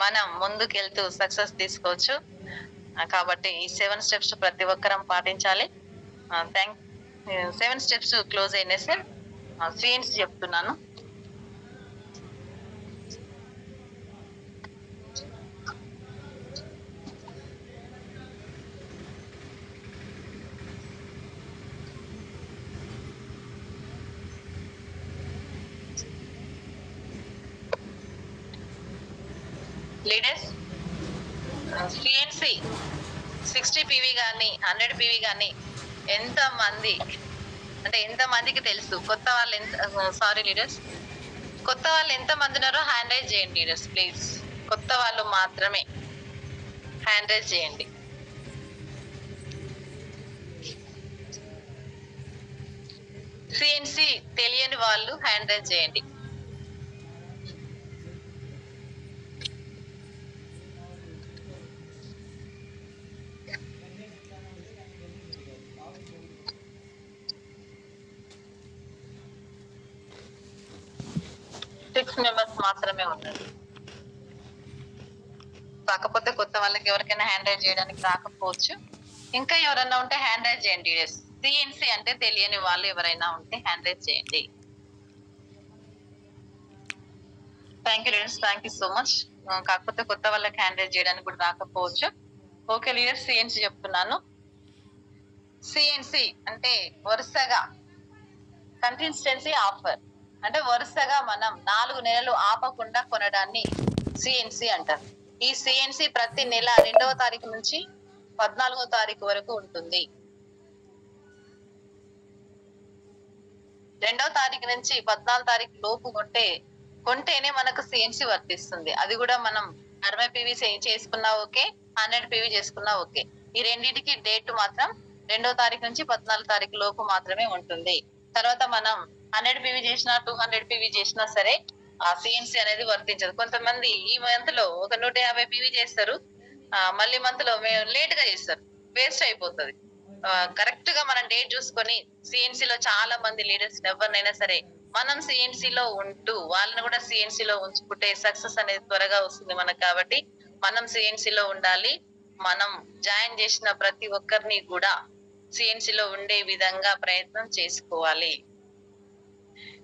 మనం ముందుకెళ్తూ సక్సెస్ తీసుకోవచ్చు. కాబట్టి ఈ 7 స్టెప్స్ ప్రతి ఒక్కరం పాటించాలి. 7 స్టెప్స్ క్లోజ్ అయినాయి సార్. సీన్స్ చెప్తున్నాను. లీడర్స్ సిఎన్సి 60 PV గానీ 100 PV గానీ ఎంత మందికి తెలుసు? కొత్త వాళ్ళు ఎంత మంది ఉన్నారో హ్యాండ్ రైజ్ చేయండి లీడర్స్ ప్లీజ్. కొత్త వాళ్ళు మాత్రమే హ్యాండ్ రైజ్ చేయండి. సిఎన్సి తెలియని వాళ్ళు హ్యాండ్ రైజ్ చేయండి. మెంబర్స్ మాత్రమే ఉన్నారు. కాకపోతే కొత్త వాళ్ళకి ఎవరికైనా హ్యాండ్ రైజ్ చేయడానికి రాకపోవచ్చు. ఇంకా ఎవరైనా ఉంటే హ్యాండ్ రైజ్ చేయండి. సిఎన్సి అంటే తెలియని వాళ్ళు ఎవరైనా ఉంటే హ్యాండ్ రైజ్ చేయండి. Thank you so much. కాకపోతే కొత్త వాళ్ళకి హ్యాండ్ రైజ్ చేయడానికి కూడా రాకపోవచ్చు. ఓకే లీడర్స్, సిఎన్సి చెప్తున్నాను. సిఎన్సి అంటే వరుసగా కన్సిస్టెన్సీ ఆఫర్ అంటే వరుసగా మనం 4 నెలలు ఆపకుండా కొనడాన్ని సిఎన్సి అంటారు. ఈ సిఎన్సి ప్రతి నెల 2వ తారీఖు నుంచి 14వ తారీఖు వరకు ఉంటుంది. 2వ తారీఖు నుంచి 14వ తారీఖు లోపు కొంటే కొంటేనే మనకు సిఎన్సి వర్తిస్తుంది. అది కూడా మనం 60 PV చేసుకున్నా ఓకే, 100 PV చేసుకున్నా ఓకే. ఈ రెండింటికి డేట్ మాత్రం 2వ తారీఖు నుంచి 14 తారీఖు లోపు మాత్రమే ఉంటుంది. తర్వాత మనం 100 PV చేసినా 200 PV చేసినా సరే ఆ సిఎన్సి అనేది వర్తించదు. కొంతమంది ఈ మంత్ లో ఒక 150 PV చేస్తారు, మళ్ళీ మంత్ లో లేట్ గా చేస్తారు, వేస్ట్ అయిపోతుంది. కరెక్ట్ గా మనం డేట్ చూసుకొని సిఎన్సి లో చాలా మంది లీడర్స్ ఎవరినైనా సరే మనం సిఎన్సి లో ఉంటూ వాళ్ళని కూడా సిఎన్సి లో ఉంచుకుంటే సక్సెస్ అనేది త్వరగా వస్తుంది మనకు. కాబట్టి మనం సిఎన్సి లో ఉండాలి. మనం జాయిన్ చేసిన ప్రతి ఒక్కరిని కూడా సిఎన్సి లో ఉండే విధంగా ప్రయత్నం చేసుకోవాలి.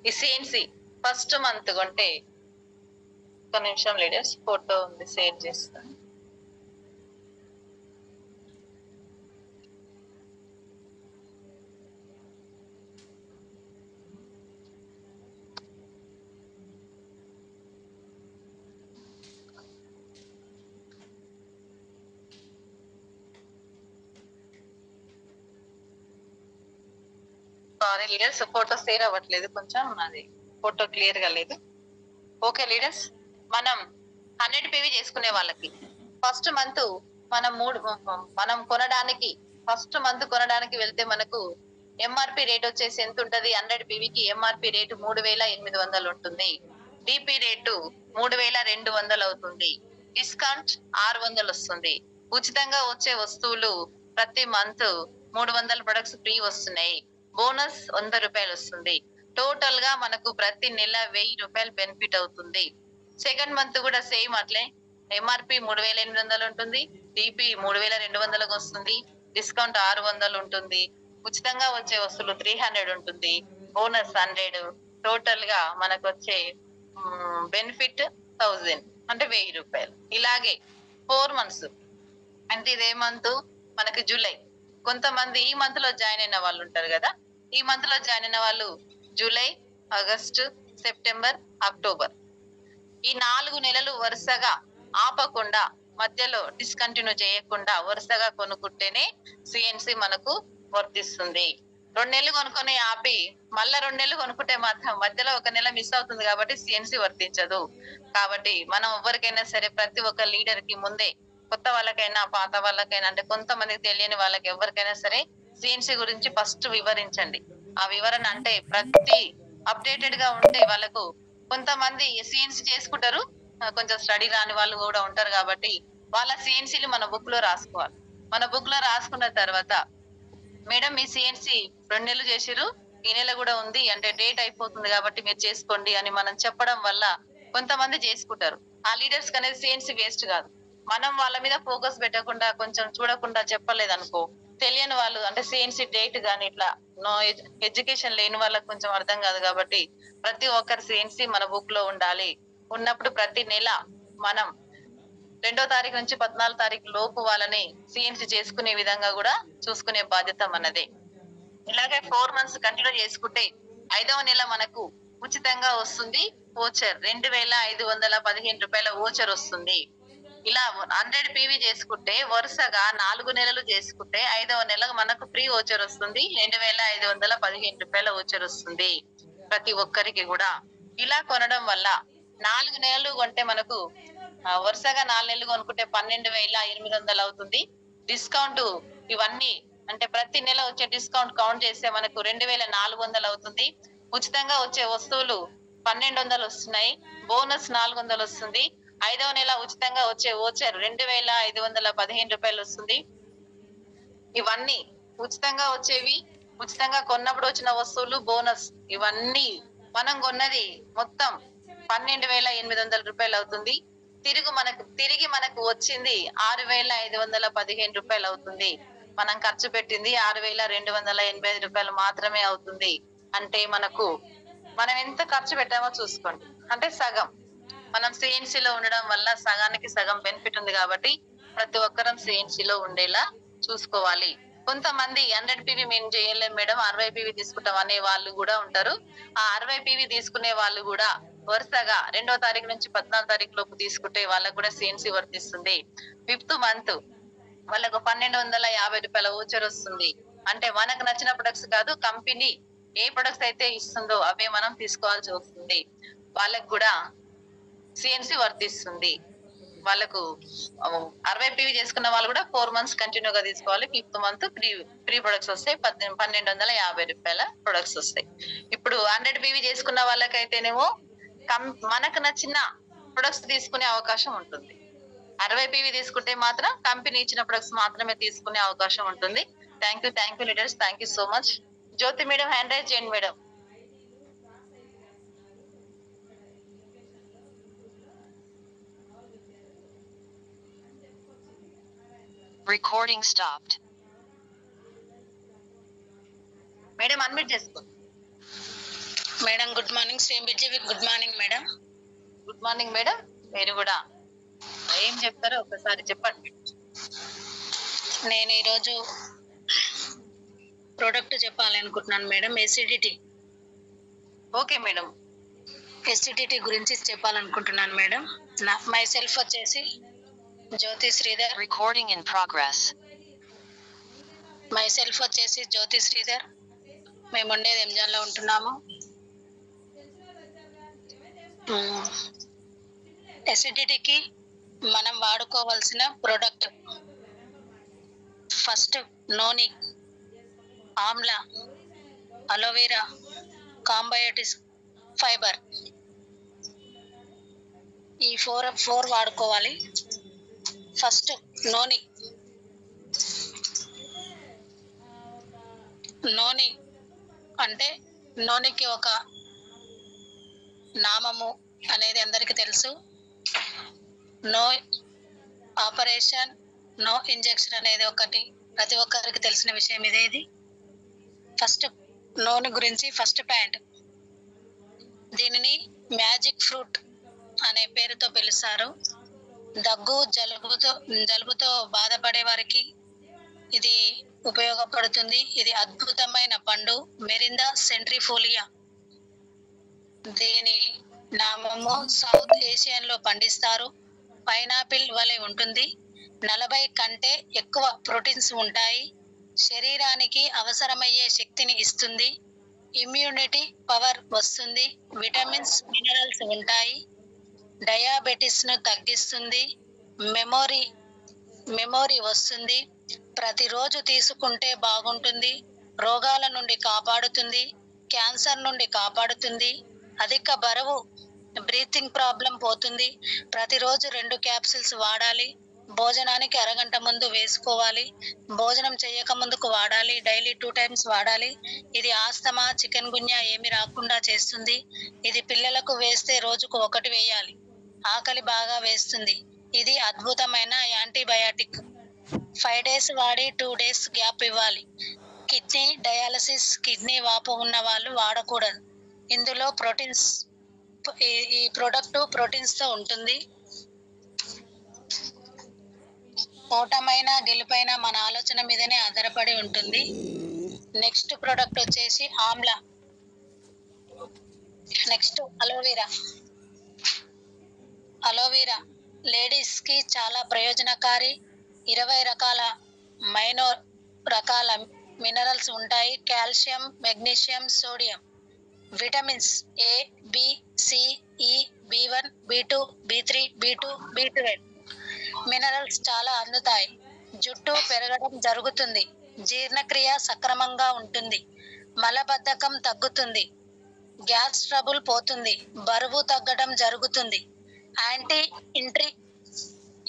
ఈ సిఎన్సి ఫస్ట్ మంత్ కొంటే, ఒక నిమిషం లీడర్స్, ఫోటో ఉంది షేర్ చేస్తాను. సారీ లీడర్స్, ఫోటో షేర్ అవ్వట్లేదు, కొంచెం అది ఫోటో క్లియర్ గా లేదు. ఓకే లీడర్స్, మనం 100 PV చేసుకునే వాళ్ళకి ఫస్ట్ మంత్ మనం కొనడానికి ఫస్ట్ మంత్ కొనడానికి వెళ్తే మనకు ఎంఆర్పి రేట్ వచ్చేసి ఎంత ఉంటది? 100 PVకి ఎంఆర్పి రేటు 3800 ఉంటుంది. డిపి రేటు 3200 అవుతుంది. డిస్కౌంట్ 600 వస్తుంది. ఉచితంగా వచ్చే వస్తువులు ప్రతి మంత్ 300 ప్రొడక్ట్స్ ఫ్రీ వస్తున్నాయి. బోనస్ 100 రూపాయలు వస్తుంది. టోటల్ గా మనకు ప్రతి నెల 1000 రూపాయలు బెనిఫిట్ అవుతుంది. సెకండ్ మంత్ కూడా సేమ్ అట్లే, ఎంఆర్పి 3800 ఉంటుంది, డిపి 3200 వస్తుంది, డిస్కౌంట్ 600 ఉంటుంది, ఉచితంగా వచ్చే వస్తువులు 300 ఉంటుంది, బోనస్ 100, టోటల్ గా మనకు వచ్చే బెనిఫిట్ 1000, అంటే 1000 రూపాయలు. ఇలాగే 4 మంత్స్, అంటే ఇదే మంత్ మనకి జూలై. కొంతమంది ఈ మంత్ లో జాయిన్ అయిన వాళ్ళు ఉంటారు కదా, ఈ మంత్ లో జాయిన్ అయిన వాళ్ళు జూలై, ఆగస్టు, సెప్టెంబర్, అక్టోబర్, ఈ 4 నెలలు వరుసగా ఆపకుండా, మధ్యలో డిస్కంటిన్యూ చేయకుండా వరుసగా కొనుక్కుంటేనే సిఎన్సి మనకు వర్తిస్తుంది. 2 నెలలు కొనుక్కొని ఆపి మళ్ళా 2 నెలలు కొనుక్కుంటే మాత్రం మధ్యలో 1 నెల మిస్ అవుతుంది కాబట్టి సిఎన్సి వర్తించదు. కాబట్టి మనం ఎవరికైనా సరే, ప్రతి ఒక్క లీడర్ కి ముందే, కొత్త వాళ్ళకైనా పాత వాళ్ళకైనా, అంటే కొంతమందికి తెలియని వాళ్ళకి ఎవరికైనా సరే సిఎన్సి గురించి ఫస్ట్ వివరించండి. ఆ వివరణ అంటే ప్రతి అప్డేటెడ్ గా ఉంటే వాళ్ళకు, కొంతమంది సిఎన్సి చేసుకుంటారు, కొంచెం స్టడీ రాని వాళ్ళు కూడా ఉంటారు కాబట్టి వాళ్ళ సిఎన్సీలు మన బుక్ లో రాసుకోవాలి. మన బుక్ లో రాసుకున్న తర్వాత, మేడం మీ సిఎన్సి 2 నెలలు చేసిరు, ఈ నెల కూడా ఉంది, అంటే డేట్ అయిపోతుంది కాబట్టి మీరు చేసుకోండి అని మనం చెప్పడం వల్ల కొంతమంది చేసుకుంటారు. ఆ లీడర్స్ అనేది సిఎన్సి వేస్ట్ కాదు. మనం వాళ్ళ మీద ఫోకస్ పెట్టకుండా, కొంచెం చూడకుండా చెప్పలేదనుకో, తెలియని వాళ్ళు, అంటే సిఎన్సి డేట్ గాని ఇట్లా నో ఎడ్యుకేషన్ లేని వాళ్ళకి కొంచెం అర్థం కాదు. కాబట్టి ప్రతి ఒక్కరి సిఎన్సి మన బుక్ లో ఉండాలి. ఉన్నప్పుడు ప్రతి నెల మనం 2వ తారీఖు నుంచి 14 తారీఖు లోపు వాళ్ళని సిఎన్సి చేసుకునే విధంగా కూడా చూసుకునే బాధ్యత మనదే. ఇలాగే 4 మంత్స్ కంటిన్యూ చేసుకుంటే 5వ నెల మనకు ఉచితంగా వస్తుంది ఓచర్, 2515 రూపాయల ఓచర్ వస్తుంది. ఇలా 100 PV చేసుకుంటే వరుసగా 4 నెలలు చేసుకుంటే 5వ నెల మనకు ఫ్రీ ఓచర్ వస్తుంది, 2515 రూపాయల ఓచర్ వస్తుంది ప్రతి ఒక్కరికి కూడా. ఇలా కొనడం వల్ల 4 నెలలు కొంటే మనకు వరుసగా 4 నెలలు కొనుక్కుంటే 12800 అవుతుంది. డిస్కౌంట్ ఇవన్నీ, అంటే ప్రతి నెల వచ్చే డిస్కౌంట్ కౌంట్ చేస్తే మనకు 2400 అవుతుంది. ఉచితంగా వచ్చే వస్తువులు 1200 వస్తున్నాయి, బోనస్ 400 వస్తుంది. 5వ నెల ఉచితంగా వచ్చే ఓచర్ 2515 రూపాయలు వస్తుంది. ఇవన్నీ ఉచితంగా వచ్చేవి, ఉచితంగా కొన్నప్పుడు వచ్చిన వస్తువులు, బోనస్, ఇవన్నీ మనం కొన్నది మొత్తం 12800 రూపాయలు అవుతుంది. తిరిగి మనకు వచ్చింది 6515 రూపాయలు అవుతుంది. మనం ఖర్చు పెట్టింది 6285 రూపాయలు మాత్రమే అవుతుంది. అంటే మనం ఎంత ఖర్చు పెట్టామో చూసుకోండి, అంటే సగం. మనం సిఎన్సి లో ఉండడం వల్ల సగానికి సగం బెనిఫిట్ ఉంది కాబట్టి ప్రతి ఒక్కరం సిఎన్సి లో ఉండేలా చూసుకోవాలి. కొంతమంది 100 PV మేము చేయలేం మేడం, 60 PV తీసుకుంటాం అనే వాళ్ళు కూడా ఉంటారు. ఆ 60 PV తీసుకునే వాళ్ళు కూడా వరుసగా 2వ తారీఖు నుంచి 14 తారీఖు లోపు తీసుకుంటే వాళ్ళకు కూడా సిఎన్సి వర్తిస్తుంది. 5th మంత్ వాళ్ళకు 1250 రూపాయల ఓచర్ వస్తుంది. అంటే మనకు నచ్చిన ప్రొడక్ట్స్ కాదు, కంపెనీ ఏ ప్రొడక్ట్స్ అయితే ఇస్తుందో అవే మనం తీసుకోవాల్సి వస్తుంది. వాళ్ళకు కూడా సిఎన్సి వర్తిస్తుంది. వాళ్ళకు 60 PV చేసుకున్న వాళ్ళు కూడా 4 months కంటిన్యూగా తీసుకోవాలి. 5th month ప్రీ ప్రొడక్ట్స్ వస్తాయి. 1250 రూపాయల ప్రొడక్ట్స్ వస్తాయి. ఇప్పుడు 100 PV చేసుకున్న వాళ్ళకైతేనేమో మనకు నచ్చిన ప్రొడక్ట్స్ తీసుకునే అవకాశం ఉంటుంది. 60 PV తీసుకుంటే మాత్రం కంపెనీ ఇచ్చిన ప్రొడక్ట్స్ మాత్రమే తీసుకునే అవకాశం ఉంటుంది. Thank you leaders, thank you so much. Jyoti madam hand raise చేయండి madam. Recording stopped. Madam unmute చేసుకో. Madam good morning. శ్రీబిజీ good morning madam. Good morning madam. మీరు కూడా ఏం చెప్తారో ఒకసారి చెప్పండి. నేను ఈరోజు ప్రోడక్ట్ చెప్పాలనుకుంటున్నాను madam. Acidity. Okay madam. Acidity గురించి చెప్పాలనుకుంటున్నాను మేడం. మై సెల్ఫ్ వచ్చేసి Jyoti Sridhar. Recording in progress. Myself వచ్చేసి జ్యోతి శ్రీధర్. మేము ఉండేది ఎంజాన్లో ఉంటున్నాము. ఎసిడిటీకి మనం వాడుకోవాల్సిన product first noni, amla, aloe vera, కాంబయోటిస్ ఫైబర్. ఈ ఫోర్ వాడుకోవాలి. First noni. నోని అంటే నోనికి ఒక నామము అనేది అందరికీ తెలుసు. నో ఆపరేషన్, నో ఇంజెక్షన్ అనేది ఒకటి ప్రతి ఒక్కరికి తెలిసిన విషయం ఇది. ఫస్ట్ నోని గురించి ఫస్ట్ పాయింట్. దీనిని మ్యాజిక్ ఫ్రూట్ అనే పేరుతో పిలుస్తారు. దగ్గు, జలుబుతో బాధపడే వారికి ఇది ఉపయోగపడుతుంది. ఇది అద్భుతమైన పండు, మెరిందా సెంట్రిఫోలియా. దీని నామము సౌత్ ఏషియన్లో పండిస్తారు. పైనాపిల్ వలె ఉంటుంది. 40 కంటే ఎక్కువ ప్రోటీన్స్ ఉంటాయి. శరీరానికి అవసరమయ్యే శక్తిని ఇస్తుంది. ఇమ్యూనిటీ పవర్ వస్తుంది. విటమిన్స్, మినరల్స్ ఉంటాయి. డయాబెటిస్ ను తగ్గిస్తుంది. మెమొరీ వస్తుంది. ప్రతిరోజు తీసుకుంటే బాగుంటుంది. రోగాల నుండి కాపాడుతుంది. క్యాన్సర్ నుండి కాపాడుతుంది. అధిక బరువు, బ్రీతింగ్ ప్రాబ్లం పోతుంది. ప్రతిరోజు 2 క్యాప్సిల్స్ వాడాలి. భోజనానికి అరగంట ముందు వేసుకోవాలి. భోజనం చేయక ముందుకు వాడాలి. డైలీ 2 times వాడాలి. ఇది ఆస్తమా, చికెన్ గున్యా ఏమి రాకుండా చేస్తుంది. ఇది పిల్లలకు వేస్తే రోజుకు 1 వేయాలి. ఆకలి బాగా వేస్తుంది. ఇది అద్భుతమైన యాంటీబయాటిక్. 5 days వాడి 2 days గ్యాప్ ఇవ్వాలి. కిడ్నీ డయాలసిస్, కిడ్నీ వాపు ఉన్న వాళ్ళు వాడకూడదు. ఇందులో ప్రోటీన్స్, ఈ ప్రోడక్ట్ ప్రోటీన్స్ తో ఉంటుంది. ఓటమైన గెలుపైన మన ఆలోచన మీదనే ఆధారపడి ఉంటుంది. నెక్స్ట్ ప్రోడక్ట్ వచ్చేసి ఆమ్లా. నెక్స్ట్ అలోవెరా లేడీస్ కి చాలా ప్రయోజనకారి. 20 రకాల రకాల మినరల్స్ ఉంటాయి. Calcium, magnesium, sodium, vitamins A, B, C, E, B1, B2, B3, B2, B12 minerals చాలా అందుతాయి. జుట్టు పెరగడం జరుగుతుంది. జీర్ణక్రియ సక్రమంగా ఉంటుంది. మలబద్ధకం తగ్గుతుంది. గ్యాస్ ట్రబుల్ పోతుంది. బరువు తగ్గడం జరుగుతుంది. యాంటీ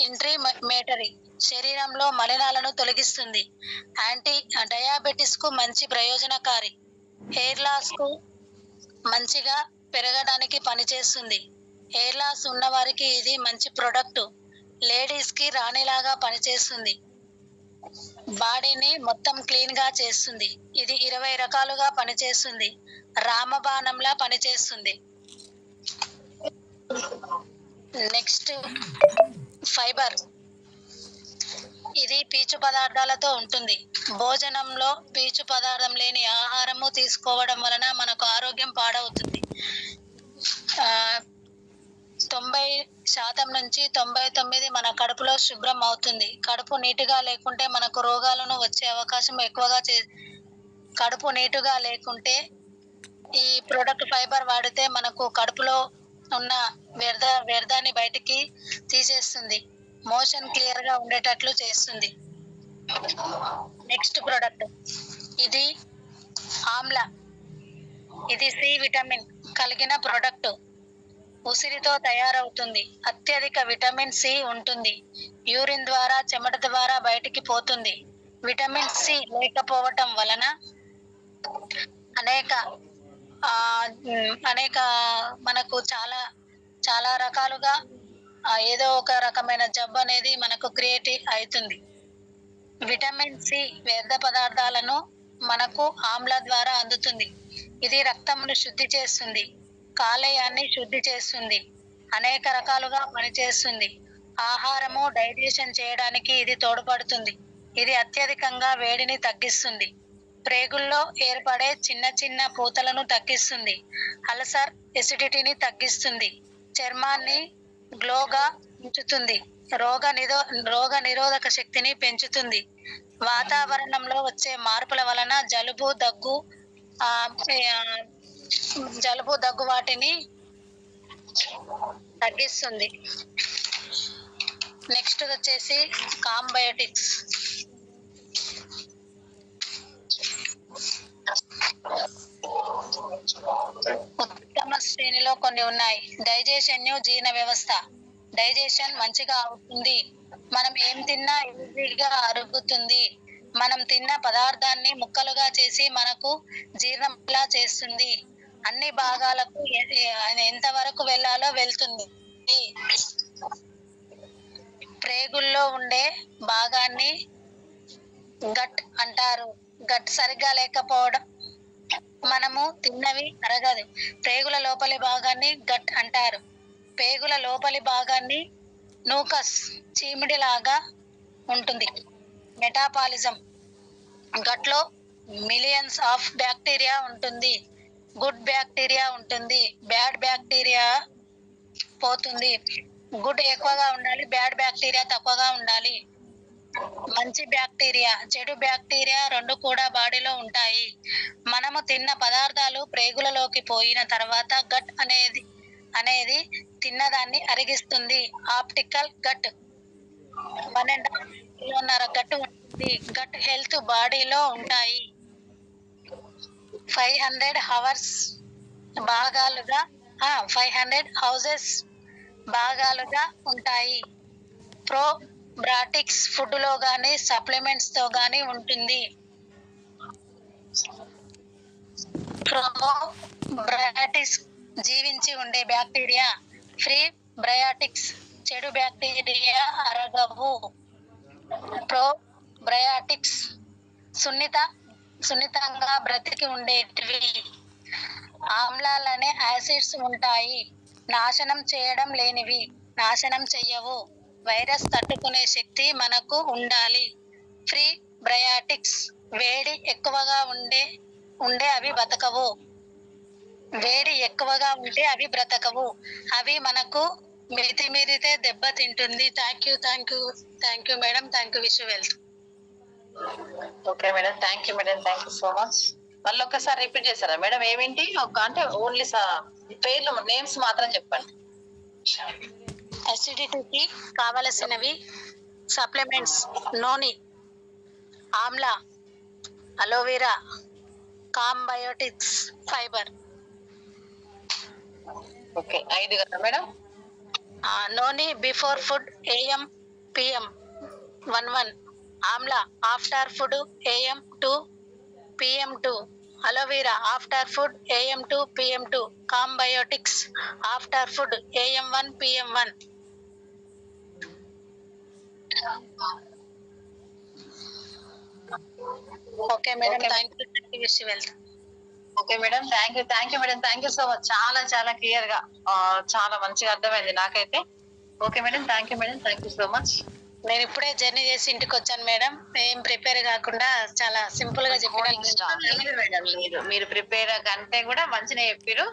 ఇంట్రిమేటరీ, శరీరంలో మలినాలను తొలగిస్తుంది. యాంటీ డయాబెటిస్ కు మంచి ప్రయోజనకారి. హెయిర్ లాస్ కు మంచిగా పెరగడానికి పనిచేస్తుంది. హెయిర్ లాస్ ఉన్న వారికి ఇది మంచి ప్రొడక్ట్. లేడీస్ కి రాణిలాగా పనిచేస్తుంది. బాడీని మొత్తం క్లీన్ గా చేస్తుంది. ఇది 20 రకాలుగా పనిచేస్తుంది. రామబాణంలా పనిచేస్తుంది. Next fibre. ఇది పీచు పదార్థాలతో ఉంటుంది. భోజనంలో పీచు పదార్థం లేని ఆహారము తీసుకోవడం వలన మనకు ఆరోగ్యం పాడవుతుంది. 90% నుంచి 99% మన కడుపులో శుభ్రం అవుతుంది. కడుపు నీటుగా లేకుంటే మనకు రోగాలను వచ్చే అవకాశం ఎక్కువగా. కడుపు నీటుగా లేకుంటే ఈ ప్రోడక్ట్ ఫైబర్ వాడితే మనకు కడుపులో ఉన్న వ్యర్థాన్ని బయటికి తీసేస్తుంది. మోషన్ క్లియర్ గా ఉండేటట్లు చేస్తుంది. నెక్స్ట్ ప్రోడక్ట్ ఇది ఆమ్లా. ఇది సి విటమిన్ కలిగిన ప్రోడక్ట్. ఉసిరితో తయారవుతుంది. అత్యధిక విటమిన్ సి ఉంటుంది. యూరిన్ ద్వారా, చెమట ద్వారా బయటికి పోతుంది. విటమిన్ సి లేకపోవటం వలన అనేక అనేక మనకు చాలా చాలా రకాలుగా ఏదో ఒక రకమైన జబ్బు అనేది మనకు క్రియేట్ అవుతుంది. విటమిన్ సి వ్యర్థ పదార్థాలను మనకు ఆమ్ల ద్వారా అందుతుంది. ఇది రక్తమును శుద్ధి చేస్తుంది. కాలేయాన్ని శుద్ధి చేస్తుంది. అనేక రకాలుగా పనిచేస్తుంది. ఆహారము డైజెషన్ చేయడానికి ఇది తోడ్పడుతుంది. ఇది అత్యధికంగా వేడిని తగ్గిస్తుంది. ప్రేగుల్లో ఏర్పడే చిన్న చిన్న పూతలను తగ్గిస్తుంది. అల్సర్, ఎసిడిటీని తగ్గిస్తుంది. చర్మాన్ని గ్లోగా ఉంచుతుంది. రోగ నిరోధక శక్తిని పెంచుతుంది. వాతావరణంలో వచ్చే మార్పుల వలన జలుబు దగ్గు వాటిని తగ్గిస్తుంది. నెక్స్ట్ వచ్చేసి కాంబయోటిక్స్. ఉత్తమ శ్రేణిలో కొన్ని ఉన్నాయి. డైజెషన్, జీర్ణ వ్యవస్థ. డైజెషన్ మంచిగా అవుతుంది. మనం ఏం తిన్నా ఈజీగా అరుగుతుంది. మనం తిన్న పదార్థాన్ని ముక్కలుగా చేసి మనకు జీర్ణంలా చేస్తుంది. అన్ని భాగాలకు ఎంతవరకు వెళ్ళాలో వెళ్తుంది. ప్రేగుల్లో ఉండే భాగాన్ని గట్ అంటారు. గట్ సరిగ్గా లేకపోవడం మనము తిన్నవి అరగదు. ప్రేగుల లోపలి భాగాన్ని గట్ అంటారు. పేగుల లోపలి భాగాన్ని నూకస్, చీమిడిలాగా ఉంటుంది. మెటాబాలిజం. గట్లో మిలియన్స్ ఆఫ్ బ్యాక్టీరియా ఉంటుంది. గుడ్ బ్యాక్టీరియా ఉంటుంది. బ్యాడ్ బ్యాక్టీరియా పోతుంది. గుడ్ ఎక్కువగా ఉండాలి, బ్యాడ్ బ్యాక్టీరియా తక్కువగా ఉండాలి. మంచి బ్యాక్టీరియా, చెడు బ్యాక్టీరియా రెండు కూడా బాడీలో ఉంటాయి. మనము తిన్న పదార్థాలు ప్రేగులలోకి పోయిన తర్వాత గట్ అనేది తిన్నదాన్ని అరిగిస్తుంది. ఆప్టికల్ గట్ 1.5 కిలోన్నర గట్ ఉంటుంది. గట్ హెల్త్ బాడీలో ఉంటాయి. 500 హౌసెస్ భాగాలుగా ఉంటాయి. ప్రోబయాటిక్స్ ఫుడ్ లో గానీ సప్లిమెంట్స్ తో గానీ ఉంటుంది. ప్రోబయాటిక్స్ జీవించి ఉండే బ్యాక్టీరియా. ప్రీబయాటిక్స్ చెడు బ్యాక్టీరియా అరగవు. ప్రోబయాటిక్స్ సున్నితంగా బ్రతికి ఉండేటివి. ఆమ్లాలనే యాసిడ్స్ ఉంటాయి. నాశనం చేయడం లేనివి. నాశనం చెయ్యవు. వైరస్ తట్టుకునే శక్తి మనకు ఉండాలి. ప్రీబయాటిక్స్ వేడి ఎక్కువగా ఉండే అవి బతకవు. వేడి ఎక్కువగా ఉంటే అవి బ్రతకవు. అవి మనకు మితిమీరితే దెబ్బ తింటుంది. Thank you madam. Thank you. Wish you wealth. Okay madam, thank you madam, thank you so much. మళ్ళీ ఒక్కసారి రిపీట్ చేస్తారా మేడం? ఏమేంటి అంటే ఓన్లీ పేర్లు, నేమ్స్ మాత్రం చెప్పండి. అసిడిటీకి కావలసినవి సప్లిమెంట్స్: నూనె, ఆమ్లా, అలోవెరా, కాంబయోటిక్స్, ఫైబర్. ఓకే, 5 కదా మేడం? నూనె before food AM PM 1. Amla after food AM 2 PM 2. Aloe vera after food AM 2 PM 2. కాంబయోటిక్స్ after food AM 1 PM 1. Okay madam, thank you. Wish you wealth. Okay madam, thank you madam, thank you so much. చాలా క్లియర్ గా చాలా మంచిగా అర్థమైంది నాకైతే. Okay madam, thank you madam, thank you so much. నేను ఇప్పుడే జర్నీ చేసి ఇంటికి వచ్చాను మేడం. ఏం ప్రిపేర్ కాకుండా చాలా సింపుల్ గా చెప్పాను. మీరు ప్రిపేర్ కంటే కూడా మంచిగా చెప్పారు.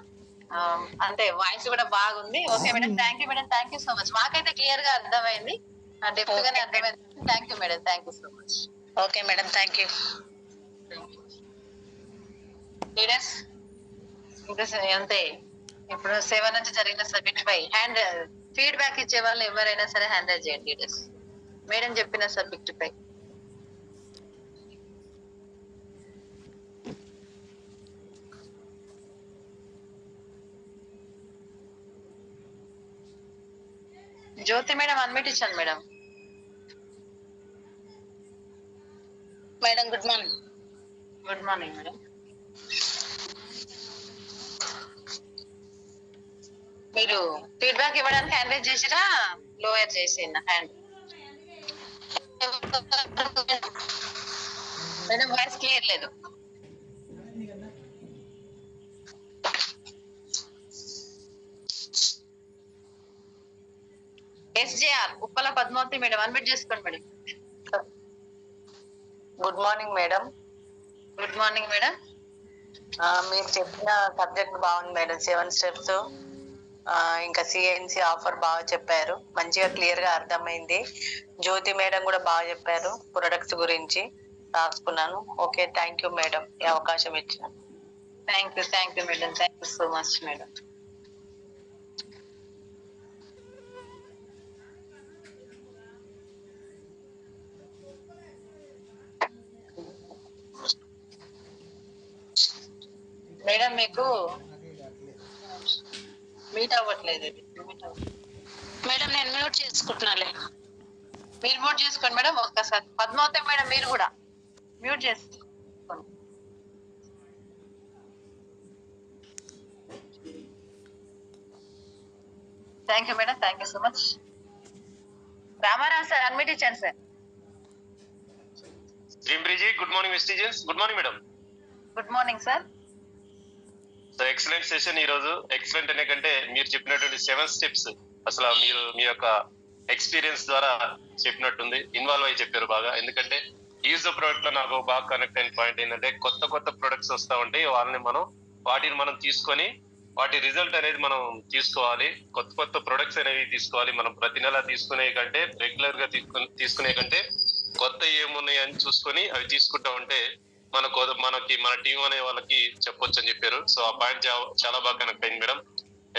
అంటే వాయిస్ కూడా బాగుంది. Okay madam, thank you madam, thank you so much. మాకైతే క్లియర్ గా అర్థమైంది, డెప్త్ గానే అర్థమైంది. Thank you madam, thank you so much. Okay madam, thank you. Leaders ఇంకా అంతే. ఇప్పుడు 7 నుంచి జరిగిన సబ్జెక్ట్ పై హ్యాండ్ ఫీడ్బ్యాక్ ఇచ్చే వాళ్ళు ఎవరైనా సరే హ్యాండిల్ చేయండి లీడర్స్. మేడం చెప్పిన సబ్జెక్ట్ పై. జ్యోతి మేడం అన్మిట్ ఇచ్చాను madam. Madam good morning. Good morning madam. మీరు ఫీడ్బ్యాక్ ఇవ్వడానికి హ్యాండ్ రైజ్ చేసిరా లోయర్ చేసిన హ్యాండ్? మేడం వాయిస్ క్లియర్ లేదు. ఎస్జేఆర్ ఉప్పల పద్మావతి మేడం అన్మిట్ చేసుకోండి madam. Good morning madam. Good morning madam. మీరు చెప్పిన సబ్జెక్ట్ బాగుంది మేడం. 7 స్టెప్స్ ఇంకా సిఎన్సి ఆఫర్ బాగా చెప్పారు, మంచిగా క్లియర్ గా అర్థమైంది. జ్యోతి మేడం కూడా బాగా చెప్పారు, ప్రొడక్ట్స్ గురించి రాసుకున్నాను. ఓకే, థ్యాంక్ యూ మేడం ఈ అవకాశం ఇచ్చిన. Thank you madam. Thank you so much madam. Madam మీకు మీట్ అవ్వట్లేదు. మేడం నేను మ్యూట్ చేసుకుంటున్నాలే. మీరు మ్యూట్ చేసుకోండి మేడం. ఒక్కసారి పద్మావతి మేడం మీరు కూడా మ్యూట్ చేసుకోండి. Thank you madam. Thank you so much. Ramarao sir unmute ఇచ్చాను sir. Good morning students. Good morning madam. Good morning sir. So excellent session ఈ రోజు. ఎక్సలెంట్ అనే కంటే మీరు చెప్పినటువంటి 7 స్టెప్స్ అసలు మీరు మీ యొక్క ఎక్స్పీరియన్స్ ద్వారా చెప్పినట్టుంది, ఇన్వాల్వ్ అయ్యి చెప్పారు బాగా. ఎందుకంటే యూజ్ ప్రోడక్ట్ లో నాకు బాగా కనెక్ట్ అయిన పాయింట్ ఏంటంటే కొత్త ప్రొడక్ట్స్ వస్తా ఉంటాయి, వాటిని మనం తీసుకొని వాటి రిజల్ట్ అనేది మనం తీసుకోవాలి. కొత్త ప్రొడక్ట్స్ అనేవి తీసుకోవాలి. మనం ప్రతి నెల తీసుకునే కంటే రెగ్యులర్ గా తీసుకునే కంటే కొత్త ఏమున్నాయి అని చూసుకొని అవి తీసుకుంటా ఉంటే మనకి మన టీం అనే వాళ్ళకి చెప్పొచ్చు అని చెప్పారు. సో ఆ పాయింట్ చాలా బాగా కనెక్ట్ అయింది మేడం.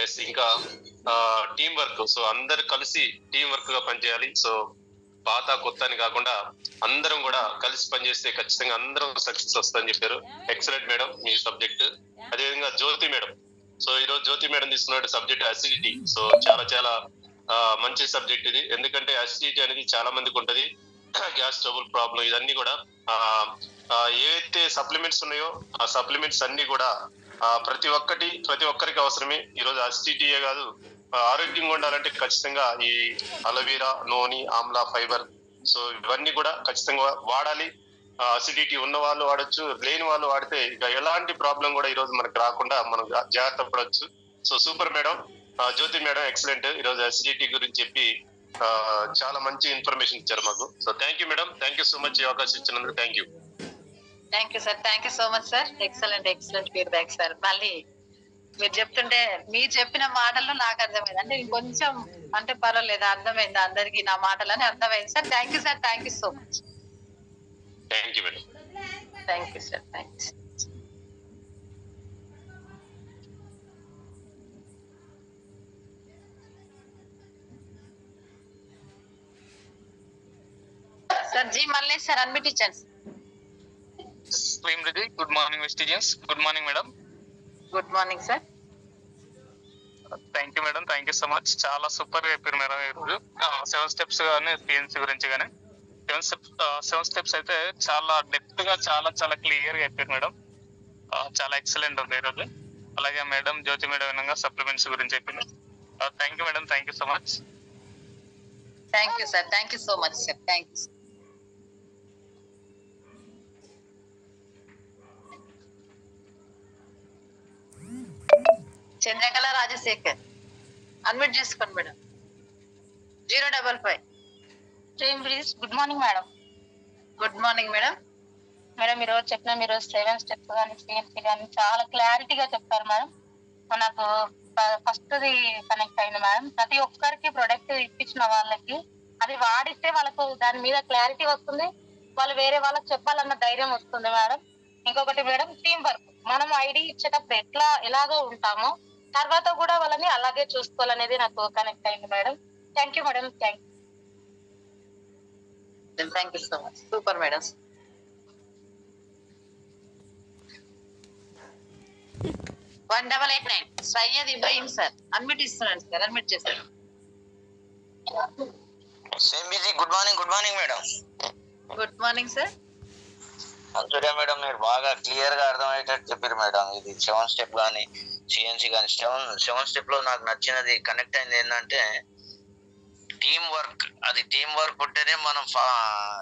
ఎస్, ఇంకా టీం వర్క్. సో అందరు కలిసి టీం వర్క్ గా పనిచేయాలి. సో పాత కొత్త అని కాకుండా అందరం కూడా కలిసి పనిచేస్తే ఖచ్చితంగా అందరం సక్సెస్ వస్తుందని చెప్పారు. ఎక్సలెంట్ మేడం మీ సబ్జెక్ట్. అదేవిధంగా జ్యోతి మేడం. సో ఈ రోజు జ్యోతి మేడం తీసుకున్న సబ్జెక్ట్ అసిడిటీ. సో చాలా మంచి సబ్జెక్ట్ ఇది. ఎందుకంటే అసిడిటీ అనేది చాలా మందికి ఉంటది, గ్యాస్ ట్రబుల్ ప్రాబ్లం, ఇదన్నీ కూడా ఏవైతే సప్లిమెంట్స్ ఉన్నాయో ఆ సప్లిమెంట్స్ అన్ని కూడా ప్రతి ఒక్కరికి అవసరమే. ఈరోజు అసిడిటీయే కాదు, ఆరోగ్యంగా ఉండాలంటే ఖచ్చితంగా ఈ అలోవెరా, నూనె, ఆమ్లా, ఫైబర్, సో ఇవన్నీ కూడా ఖచ్చితంగా వాడాలి. అసిడిటీ ఉన్న వాళ్ళు వాడచ్చు, లేని వాళ్ళు వాడితే ఇక ఎలాంటి ప్రాబ్లం కూడా ఈ రోజు మనకు రాకుండా మనం జాగ్రత్త పడవచ్చు. So super madam. Jyoti madam excellent. ఈరోజు అసిడిటీ గురించి చెప్పి చాలా మంచి ఇన్ఫర్మేషన్ ఇచ్చారు మాకు. So thank you madam. Thank you so much ఈ అవకాశం ఇచ్చినందుకు. Thank you. Thank you sir. Thank you so much sir. Excellent feedback sir. మళ్ళీ మీరు చెప్తుంటే మీరు చెప్పిన మాటల్లో నాకు అర్థమైంది, అంటే కొంచెం అంటే పర్వాలేదు, అర్థమైంది అందరికి నా మాటలని అర్థమైంది sir. Thank you sir. Thank you so much. Thank you madam. Thank you sir. Thank you. Sir ji Mallesh sir unmute ఇచ్చాను. Good morning students. Good morning madam. Good morning sir. Thank you madam. Thank you so much. చాలా సూపర్ గా చెప్పారు మేడం ఈరోజు. 7 స్టెప్స్ కానీ పిఎన్సీ గురించి కానీ 7 స్టెప్స్ అయితే చాలా డెప్త్ గా చాలా క్లియర్ గా చెప్పారు మేడం. చాలా ఎక్సలెంట్ ఉంది ఈరోజు. అలాగే మేడం జ్యోతి మేడం విధంగా సప్లిమెంట్స్ గురించి చెప్పింది. Thank you madam. Thank you so much. Thank you sir. Thank you so much sir. Thank you. Chandrakala Rajasekhar unmute చేసుకోండి madam. 055. Good morning madam. Good morning madam. Madam ఈరోజు చెప్పిన మీరు 7 స్టెప్స్ కానీ సిఎన్సీ కానీ చాలా క్లారిటీగా చెప్పారు మేడం. నాకు ఫస్ట్ కనెక్ట్ అయింది మేడం. ప్రతి ఒక్కరికి ప్రొడక్ట్ ఇప్పించిన వాళ్ళకి అది వాడిస్తే వాళ్ళకు దాని మీద క్లారిటీ వస్తుంది, వాళ్ళు వేరే వాళ్ళకి చెప్పాలన్న ధైర్యం వస్తుంది మేడం. ఇంకొకటి మేడం టీం వర్క్. మనం ఐడి ఇచ్చేటప్పుడు ఎలాగో ఉంటామో తర్వాత కూడా వాళ్ళని అలాగే చూసుకోవాలనేది నాకు కనెక్ట్ అయింది madam. Thank you madam. Thank you so much. Super madam. 1889 Syed Ibrahim sir admit ఇస్తున్నాను సార్. అడ్మిట్ చేశారు. Same busy. Good morning madam. Good morning sir. మంచిగా మేడం, మీరు బాగా క్లియర్ గా అర్థమయ్యేటట్టు చెప్పారు మేడం. ఇది 7 స్టెప్ కానీ సిఎన్సి కానీ 7 స్టెప్ లో నాకు నచ్చినది కనెక్ట్ అయింది ఏంటంటే టీం వర్క్. అది టీం వర్క్ ఉంటేనే మనం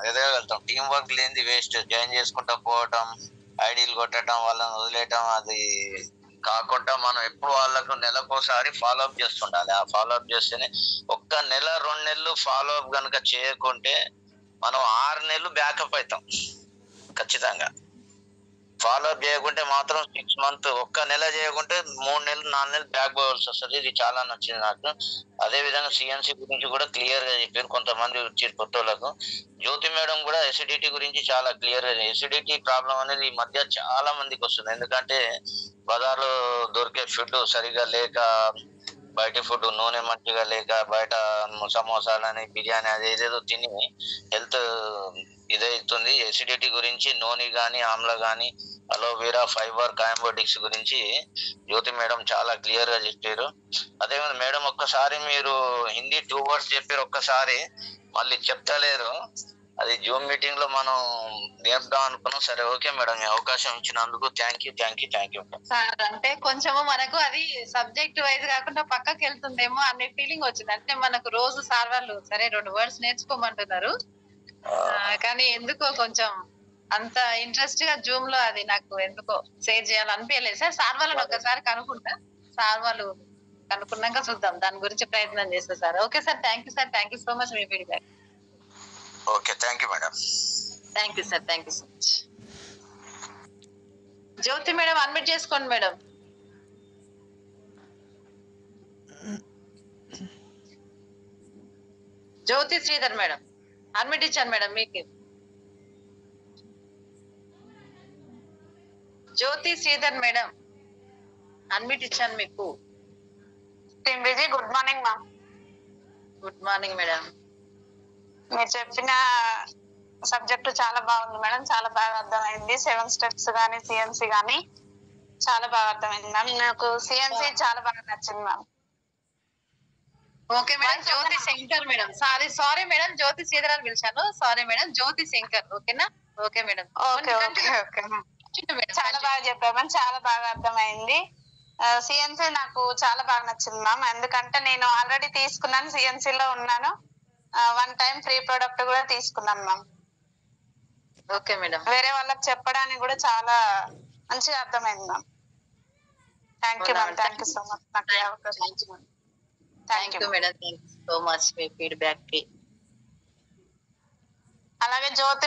ఎదగలుగుతాం. టీం వర్క్ లేనిది వేస్ట్. జాయిన్ చేసుకుంటా పోవటం, ఐడీలు కొట్టడం, వాళ్ళని వదిలేయటం, అది కాకుండా మనం ఎప్పుడు వాళ్ళకు నెలకోసారి ఫాలో అప్ చేస్తుండాలి. ఆ ఫాలో అప్ చేస్తేనే ఒక్క నెల 2 నెలలు ఫాలో అప్ కనుక చేయకుంటే మనం 6 నెలలు బ్యాకప్ అవుతాం. ఖచ్చితంగా ఫాలో అప్ చేయకుంటే మాత్రం 6 మంత్, ఒక్క నెల చేయకుంటే 3 నెలలు 4 నెలలు బ్యాక్ పోవాల్సి వస్తుంది. ఇది చాలా నచ్చింది నాకు. అదే విధంగా సిఎన్సి గురించి కూడా క్లియర్ గా చెప్పారు. కొంతమంది వచ్చారు కొత్త వాళ్ళకు. జ్యోతి మేడం కూడా ఎసిడిటీ గురించి చాలా క్లియర్ గా, ఎసిడిటీ ప్రాబ్లం అనేది ఈ మధ్య చాలా మందికి వస్తుంది. ఎందుకంటే బజార్లో దొరికే ఫుడ్ సరిగా లేక, బయట ఫుడ్ నూనె మంచిగా లేక, బయట సమోసాలని బిర్యానీ అది ఏదేదో తిని హెల్త్ ఇదవుతుంది. ఎసిడిటీ గురించి నూనె కానీ, ఆమ్ల కానీ, అలోవెరా, ఫైబర్, కాంబోటిక్స్ గురించి జ్యోతి మేడం చాలా క్లియర్ గా చెప్పారు. అదే మేడం ఒక్కసారి మీరు హిందీ 2 words చెప్పారు, ఒక్కసారి మళ్ళీ చెప్తలేరు. అది జూమ్ మీటింగ్ లో మనం నేర్పుదాం అనుకున్నాం. సరే, ఓకే మేడం, ఈ అవకాశం ఇచ్చినందుకు థ్యాంక్ యూ సార్. అంటే కొంచెము మనకు అది సబ్జెక్ట్ వైజ్ కాకుండా పక్కకి వెళ్తుందేమో అనే ఫీలింగ్ వచ్చింది. అంటే మనకు రోజు సార్ వాళ్ళు సరే 2 words నేర్చుకోమంటున్నారు, కానీ ఎందుకో కొంచెం అంత ఇంట్రెస్ట్ గా జూమ్ లో అది నాకు ఎందుకో షేర్ చేయాలనిపించలేదు సార్. సార్ వాళ్ళని ఒకసారి కనుక్కుంటా. సార్ వాళ్ళు కనుక్కున్నాక చూద్దాం, దాని గురించి ప్రయత్నం చేస్తా sir. Okay sir, thank you sir. Thank you so much మీ feedback. Okay, thank you madam. Thank you sir. Thank you so much. Jyoti madam admit చేసుకోండి madam. Jyoti Sridhar madam admit ఇచ్చాను మేడం మీకు. జ్యోతి శ్రీధర్ మేడం అడ్మిట్ ఇచ్చాను మీకు. Good morning ma'am. Good morning madam. మీరు చెప్పిన సబ్జెక్ట్ చాలా బాగుంది మేడం. చాలా బాగా అర్థమైంది. 7 steps కానీ సిఎన్సి కానీ చాలా బాగా అర్థమైంది మ్యామ్. నాకు సిఎన్సి చాలా బాగా నచ్చింది ma'am. Okay madam. Jyoti Shankar madam. Sorry madam, Jyoti Sridhar అని పిలిచాను. Sorry madam, Jyoti Shankar. ఓకేనా? Okay madam. ఓకే చాలా బాగా చెప్పారు మ్యామ్. చాలా బాగా అర్థమైంది. సిఎన్సి నాకు చాలా బాగా నచ్చింది మ్యామ్. ఎందుకంటే నేను ఆల్రెడీ తీసుకున్నాను, సిఎన్సి లో ఉన్నాను. 1 time ఫ్రీ ప్రొడక్ట్ కూడా తీసుకున్నాను మ్యామ్. Okay madam. వేరే వాళ్ళకి చెప్పడానికి కూడా చాలా మంచిగా అర్థమైంది ma'am. Thank you ma'am. Thank you so much. Thank you madam. Thank you so much మీ ఫీడ్బ్యాక్ కి. అలాగే జ్యోతి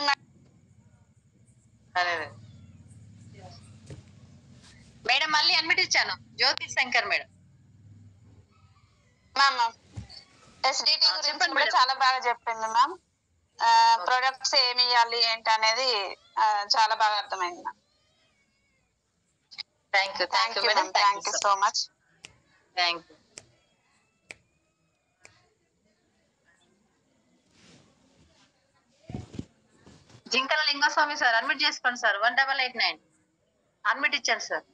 మేడం మళ్ళీ అడ్మిట్ ఇచ్చాను. జ్యోతి శంకర్ మేడం. మ్యామ్ ఎస్డిటి గురించి కూడా చాలా బాగా చెప్పింది మ్యామ్. ప్రొడక్ట్స్ ఏమి ఇవ్వాలి ఏంటి అనేది చాలా బాగా అర్థమైంది ma'am. Thank you madam. Thank you so much. Thank you. Jinkala Lingaswamy sir admit చేసుకోండి సార్. 1889 అడ్మిట్ ఇచ్చాను సార్.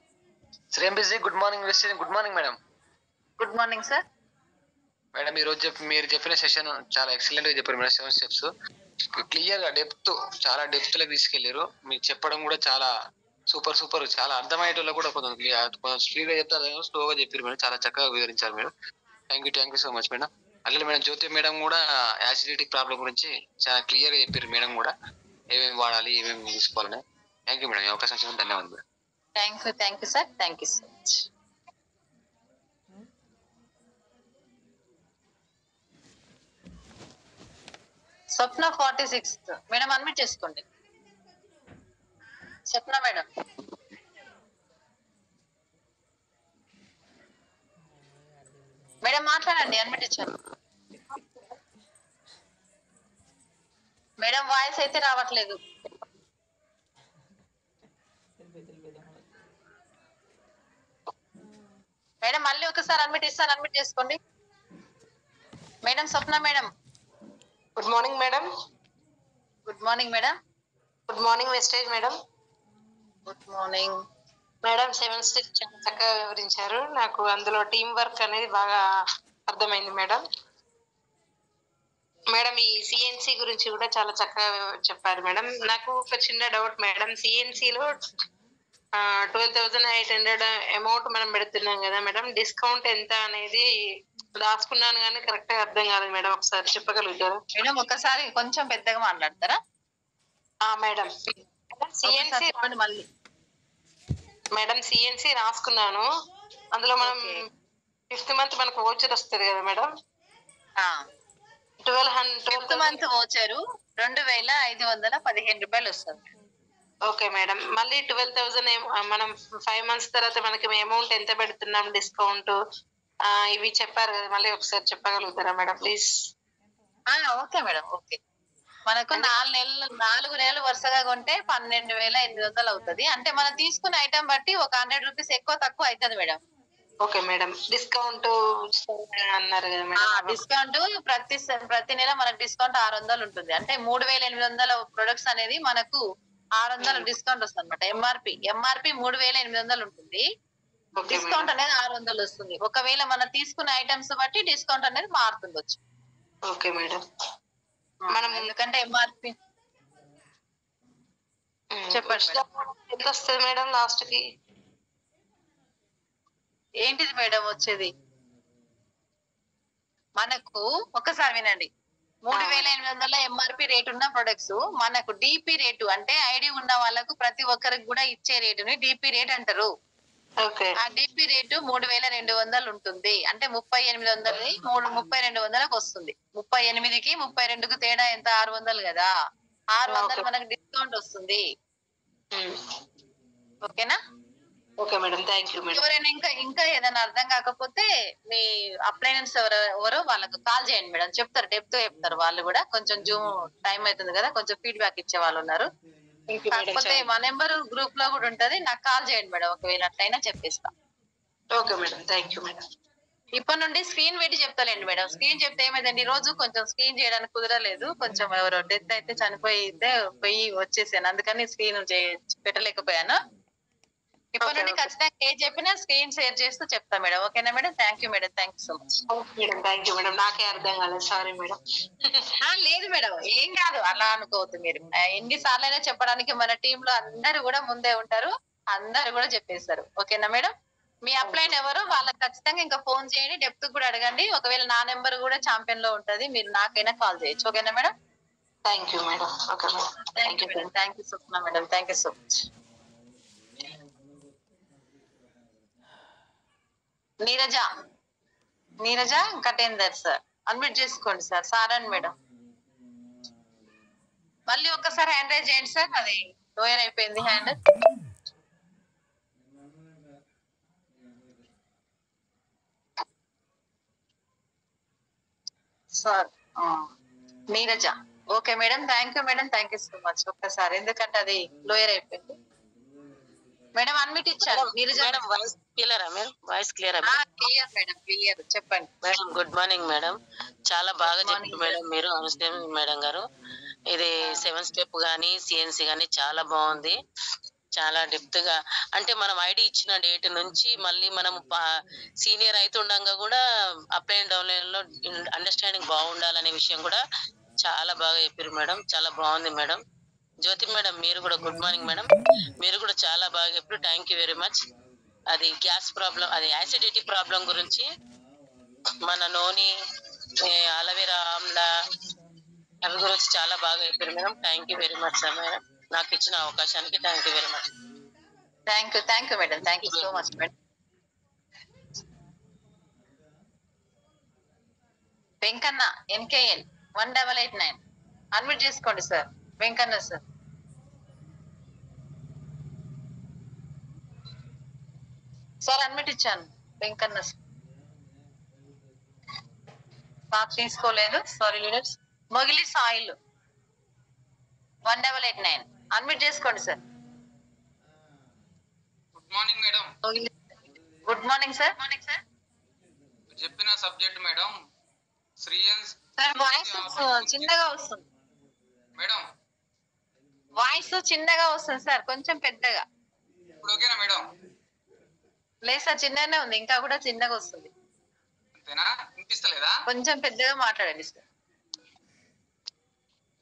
శ్రేమ్ బిజీ. Good morning good morning madam. Good morning sir. Madam ఈ రోజు మీరు చెప్పిన సెషన్ చాలా ఎక్సలెంట్ గా చెప్పారు మేడం. 7 steps క్లియర్ గా చాలా డెప్త్ లోకి తీసుకెళ్లారు. మీకు చెప్పడం కూడా చాలా సూపర్. చాలా అర్థమయ్యేటోళ్ళు కూడా కొంచెం స్పీడ్ గా చెప్తారు, స్లోగా చెప్పారు మేడం. చాలా చక్కగా వివరించారు madam. Thank you so much madam. అలాగే మేడం జ్యోతి మేడం కూడా యాసిడిటీ ప్రాబ్లం గురించి చాలా క్లియర్ గా చెప్పారు. మేడం కూడా ఏమేమి వాడాలి, ఏమేమి తీసుకోవాలని. Thank you madam. ఈ అవకాశం ఇచ్చినందుకు ధన్యవాదాలు madam. Thank you sir. Thank you so much. Swapna 46 madam admit చేసుకోండి. స్వప్న మేడం. మేడం మాట్లాడండి. అడ్మిట్ ఇచ్చాను మేడం. వాయిస్ అయితే రావట్లేదు. మేడం మళ్ళీ ఒకసారి అడ్మిట్ ఇస్తాను, అడ్మిట్ చేసుకోండి. Madam Swapna madam. Good morning madam. Good morning madam. Good morning వెస్టేజ్ madam. Good morning madam. 7 steps చాలా చక్కగా వివరించారు. నాకు అందులో టీం వర్క్ అనేది బాగా అర్థమైంది మేడం. మేడం ఈ సిఎన్సి గురించి కూడా చాలా చక్కగా చెప్పారు మేడం. నాకు ఒక చిన్న డౌట్ మేడం. సిఎన్సిలో 12,800 అమౌంట్ మనం పెడుతున్నాం కదా మేడం, డిస్కౌంట్ ఎంత అనేది రాసుకున్నాను కానీ కరెక్ట్ గా అర్థం కాలేదు మేడం, ఒకసారి చెప్పగలుగుతారా మేడం? ఒకసారి కొంచెం పెద్దగా మాట్లాడతారా? మేడం సిఎన్సి చెప్పండి మళ్ళీ. మేడం సిఎన్సి రాసుకున్నాను, అందులో మనం 5th మంత్ మనకు వోచర్ వస్తుంది కదా మేడం. 5th మంత్ వోచరు 2,515 రూపాయలు వస్తుంది. Okay madam. మళ్ళీ 12,000 మనం 5 మంత్స్ తర్వాత మనకి అమౌంట్ ఎంత పెడుతున్నాం డిస్కౌంట్ ఇవి చెప్పారు కదా, మళ్ళీ ఒకసారి చెప్పగలుగుతారా madam please? Okay madam. Okay, మనకు 4 నెలలు వరుసగా కొంటే 12,800 అవుతుంది. అంటే మనం తీసుకున్న ఐటమ్ బట్టి ఒక 100 రూపీస్ ఎక్కువ తక్కువ అవుతుంది మేడం. Okay madam. డిస్కౌంట్ అన్నారు కదా మేడం. డిస్కౌంట్ ప్రతి నెల మనకు డిస్కౌంట్ 600 ఉంటుంది. అంటే 3,800 ప్రొడక్ట్స్ అనేది మనకు 600 డిస్కౌంట్ వస్తుంది అనమాట. ఎంఆర్పి 3,800 ఉంటుంది, డిస్కౌంట్ అనేది 600 వస్తుంది. ఒకవేళ మనం తీసుకున్న ఐటమ్స్ బట్టి డిస్కౌంట్ అనేది మారుతుండొచ్చు. Okay madam. మనం ఎందుకంటే ఎంఆర్పి చెప్పండి ఎంత వస్తుంది మేడం లాస్ట్ కి? ఏంటిది మేడం వచ్చేది? మనకు ఒకసారి వినండి, 3,800 ఎంఆర్పి రేట్ ఉన్న ప్రొడక్ట్స్ మనకు డిపి రేటు అంటే ఐడి ఉన్న వాళ్ళకు ప్రతి ఒక్కరికి కూడా ఇచ్చే రేటుని డిపి రేట్ అంటారు. ఆ డిపి రేటు 3,200 ఉంటుంది. అంటే 3,800 3,200కి వస్తుంది. 38కి 32కి తేడా ఎంత? 600 కదా. 600 మనకు డిస్కౌంట్ వస్తుంది. ఓకేనా? Okay madam, thank you madam. ఎవరైనా ఇంకా ఏదైనా అర్థం కాకపోతే మీ అప్లైనెన్స్ ఎవరో వాళ్ళకు కాల్ చేయండి మేడం, చెప్తారు, డెప్త్ చెప్తారు. వాళ్ళు కూడా కొంచెం జూమ్ టైం అవుతుంది కదా, కొంచెం ఫీడ్బ్యాక్ ఇచ్చే వాళ్ళు ఉన్నారు. కాకపోతే మా నెంబర్ గ్రూప్ లో కూడా ఉంటది, నాకు కాల్ చేయండి మేడం, ఒకవేళ అట్లయినా చెప్పేస్తా. Okay madam, thank you madam. ఇప్పటి నుండి స్క్రీన్ పెట్టి చెప్తాలేండి మేడం. స్క్రీన్ చెప్తే ఏమైందండి, ఈ రోజు కొంచెం స్క్రీన్ చేయడానికి కుదరలేదు, కొంచెం ఎవరో డెత్ అయితే పోయి వచ్చేసాను, అందుకని స్క్రీన్ పెట్టలేకపోయాను. ఇప్పటి నుండి ఖచ్చితంగా ఏ చెప్పినా స్క్రీన్ షేర్ చేస్తూ చెప్తా మేడం. ఓకేనా madam? Thank you madam, thank you so much. Madam thank you madam, నాకే అర్థం కాలేదు, సారీ మేడం. లేదు మేడం, ఏం కాదు, అలా అనుకోవద్దు మీరు. ఎన్నిసార్లు అయినా చెప్పడానికి మన టీమ్ లో అందరు కూడా ముందే ఉంటారు, అందరు కూడా చెప్పేస్తారు. ఓకేనా మేడం? మీ అప్లైన్ ఎవరు వాళ్ళకి ఖచ్చితంగా ఇంకా ఫోన్ చేయండి, డెప్త్ కూడా అడగండి. ఒకవేళ నా నెంబర్ కూడా ఛాంపియన్ లో ఉంటది, మీరు నాకైనా కాల్ చేయొచ్చు. ఓకేనా madam? Thank you madam. Okay madam, thank you madam, thank you Supna madam, thank you so much. Neeraja Katender sir, unmute చేసుకోండి సార్. సారన్ మేడం మళ్ళీ ఒక్కసారి హ్యాండ్ రైజ్ చేయండి సార్, అది లోయర్ అయిపోయింది hand. Sir Neeraja. Okay madam, thank you madam, thank you so much. ఒక్కసారి ఎందుకంటే అది లోయర్ అయిపోయింది మేడం. అన్మిట్ ఇచ్చాను. నీరజ మేడం వాయిస్ క్లియరా? మేడం వాయిస్ క్లియరా? Clear madam, clear. చెప్పండి మేడం. గుడ్ మార్నింగ్ మేడం, చాలా బాగా చెప్పారు మేడం మీరు, అనుశ్రీ మేడం గారు. ఇది 7 స్టెప్ గానీ సిఎన్సి గానీ చాలా బాగుంది, చాలా డెప్త్ గా. అంటే మనం ఐడి ఇచ్చిన డేట్ నుంచి మళ్ళీ మనం సీనియర్ అవుతుండగా కూడా అప్ అండ్ డౌన్ లో అండర్స్టాండింగ్ బాగుండాలనే విషయం కూడా చాలా బాగా చెప్పారు మేడం, చాలా బాగుంది మేడం. జ్యోతి మేడం మీరు కూడా గుడ్ మార్నింగ్ మేడం, మీరు కూడా చాలా బాగా చెప్పారు, థ్యాంక్ యూ వెరీ మచ్. అది గ్యాస్ ప్రాబ్లం, అది యాసిడిటీ ప్రాబ్లం గురించి మన నూనె, అలోవెరా ఆమ్లా అవి గురించి చాలా బాగా చెప్పారు madam, thank you very much sir madam. నాకు ఇచ్చిన అవకాశానికి thank you very much. Thank you madam, thank you so much madam. Venkanna NKL 1889 unmute చేసుకోండి sir. Venkanna sir. Sir unmute ఇచ్చాను వెంకన్న సార్. తీసుకోలేదు, సారీ లీడర్స్. మొగిలి సాయిల్ 1889 అన్మ్యూట్ చేసుకోండి sir. Good morning madam. Good morning sir. చెప్పిన సబ్జెక్ట్ మేడం శ్రీయన్స్ సార్ వాయిస్ చిన్నగా వస్తుంది. మేడం వాయిస్ చిన్నగా వస్తుంది సార్, కొంచెం పెద్దగా. ఇప్పుడు ఓకేనా మేడం? లేదు సార్, చిన్నగానే ఉంది, ఇంకా కూడా చిన్నగా వస్తుంది. అంతేనా? వినిపిస్తలేదా? కొంచెం పెద్దగా మాట్లాడండి సార్.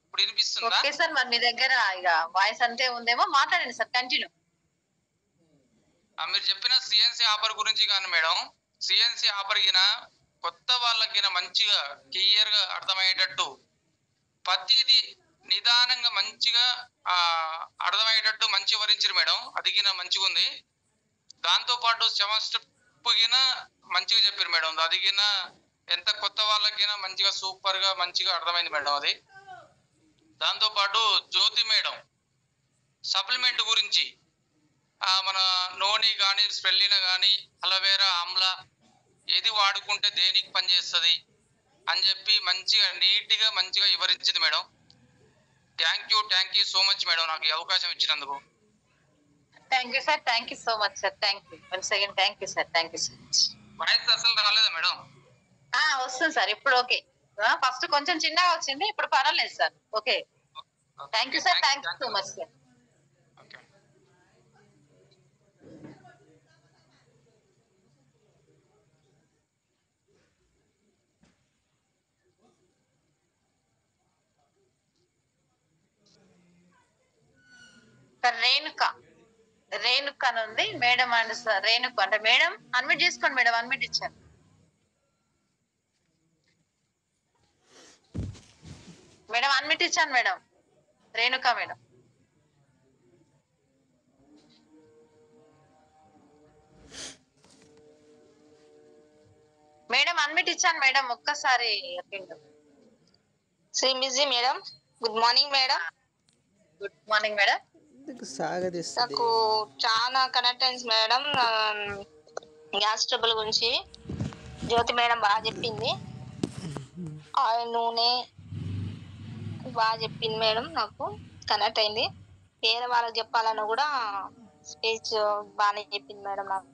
ఇప్పుడు వినిపిస్తుందా? ఓకే సార్, మరి మీ దగ్గర ఇక వాయిస్ అంతే ఉందేమో, మాట్లాడండి సార్, కంటిన్యూ. మీరు చెప్పిన సిఎన్సి ఆఫర్ గురించి కానీ మేడం, సిఎన్సి ఆఫర్ గిన కొత్త వాళ్ళకి మంచిగా క్లియర్ గా అర్థమయ్యేటట్టు ప్రతిదీ నిదానంగా మంచిగా అర్థమయ్యేటట్టు మంచి వివరించారు మేడం. అది గిన మంచిగా ఉంది. దాంతో పాటు 7 స్టెప్ గిన మంచిగా చెప్పారు మేడం. అది గిన ఎంత కొత్త వాళ్ళకి మంచిగా సూపర్ గా మంచిగా అర్థమైంది మేడం. అది దాంతో పాటు జ్యోతి మేడం సప్లిమెంట్ గురించి మన నూనె కానీ స్పెల్లిన కానీ అలోవేరా ఆమ్లా ఏది వాడుకుంటే దేనికి పనిచేస్తుంది అని చెప్పి మంచిగా నీట్గా మంచిగా వివరించింది madam. Thank you so much madam, నాకు ఈ అవకాశం ఇచ్చినందుకు. Thank you sir, thank you so much sir, thank you once again, thank you sir, thank you so much. Voice అసలు రాలేదా మేడం? వస్తుంది సార్, ఇప్పుడు ఓకే. ఫస్ట్ కొంచెం చిన్నగా వచ్చింది, ఇప్పుడు పర్వాలేదు sir. Okay, thank you sir, thank you so much sir. Renuka అని ఉంది మేడం. అండ్ సార్ రేణుక అంటే మేడం అన్మిట్ చేసుకోండి మేడం, అన్మిట్ ఇచ్చారు. మేడం అన్మిట్ ఇచ్చాను madam, Renuka madam. Madam unmute ఇచ్చాను మేడం, ఒక్కసారి. శ్రీమిజీ madam, good morning madam. Good morning madam. నాకు చాలా కనెక్ట్ అయింది మేడం. గ్యాస్ ట్రబుల్ గురించి జ్యోతి మేడం బాగా చెప్పింది. ఆయిల్ నూనె బాగా చెప్పింది మేడం, నాకు కనెక్ట్ అయింది. వేరే వాళ్ళకి చెప్పాలని కూడా స్పీచ్ బాగానే చెప్పింది మేడం నాకు.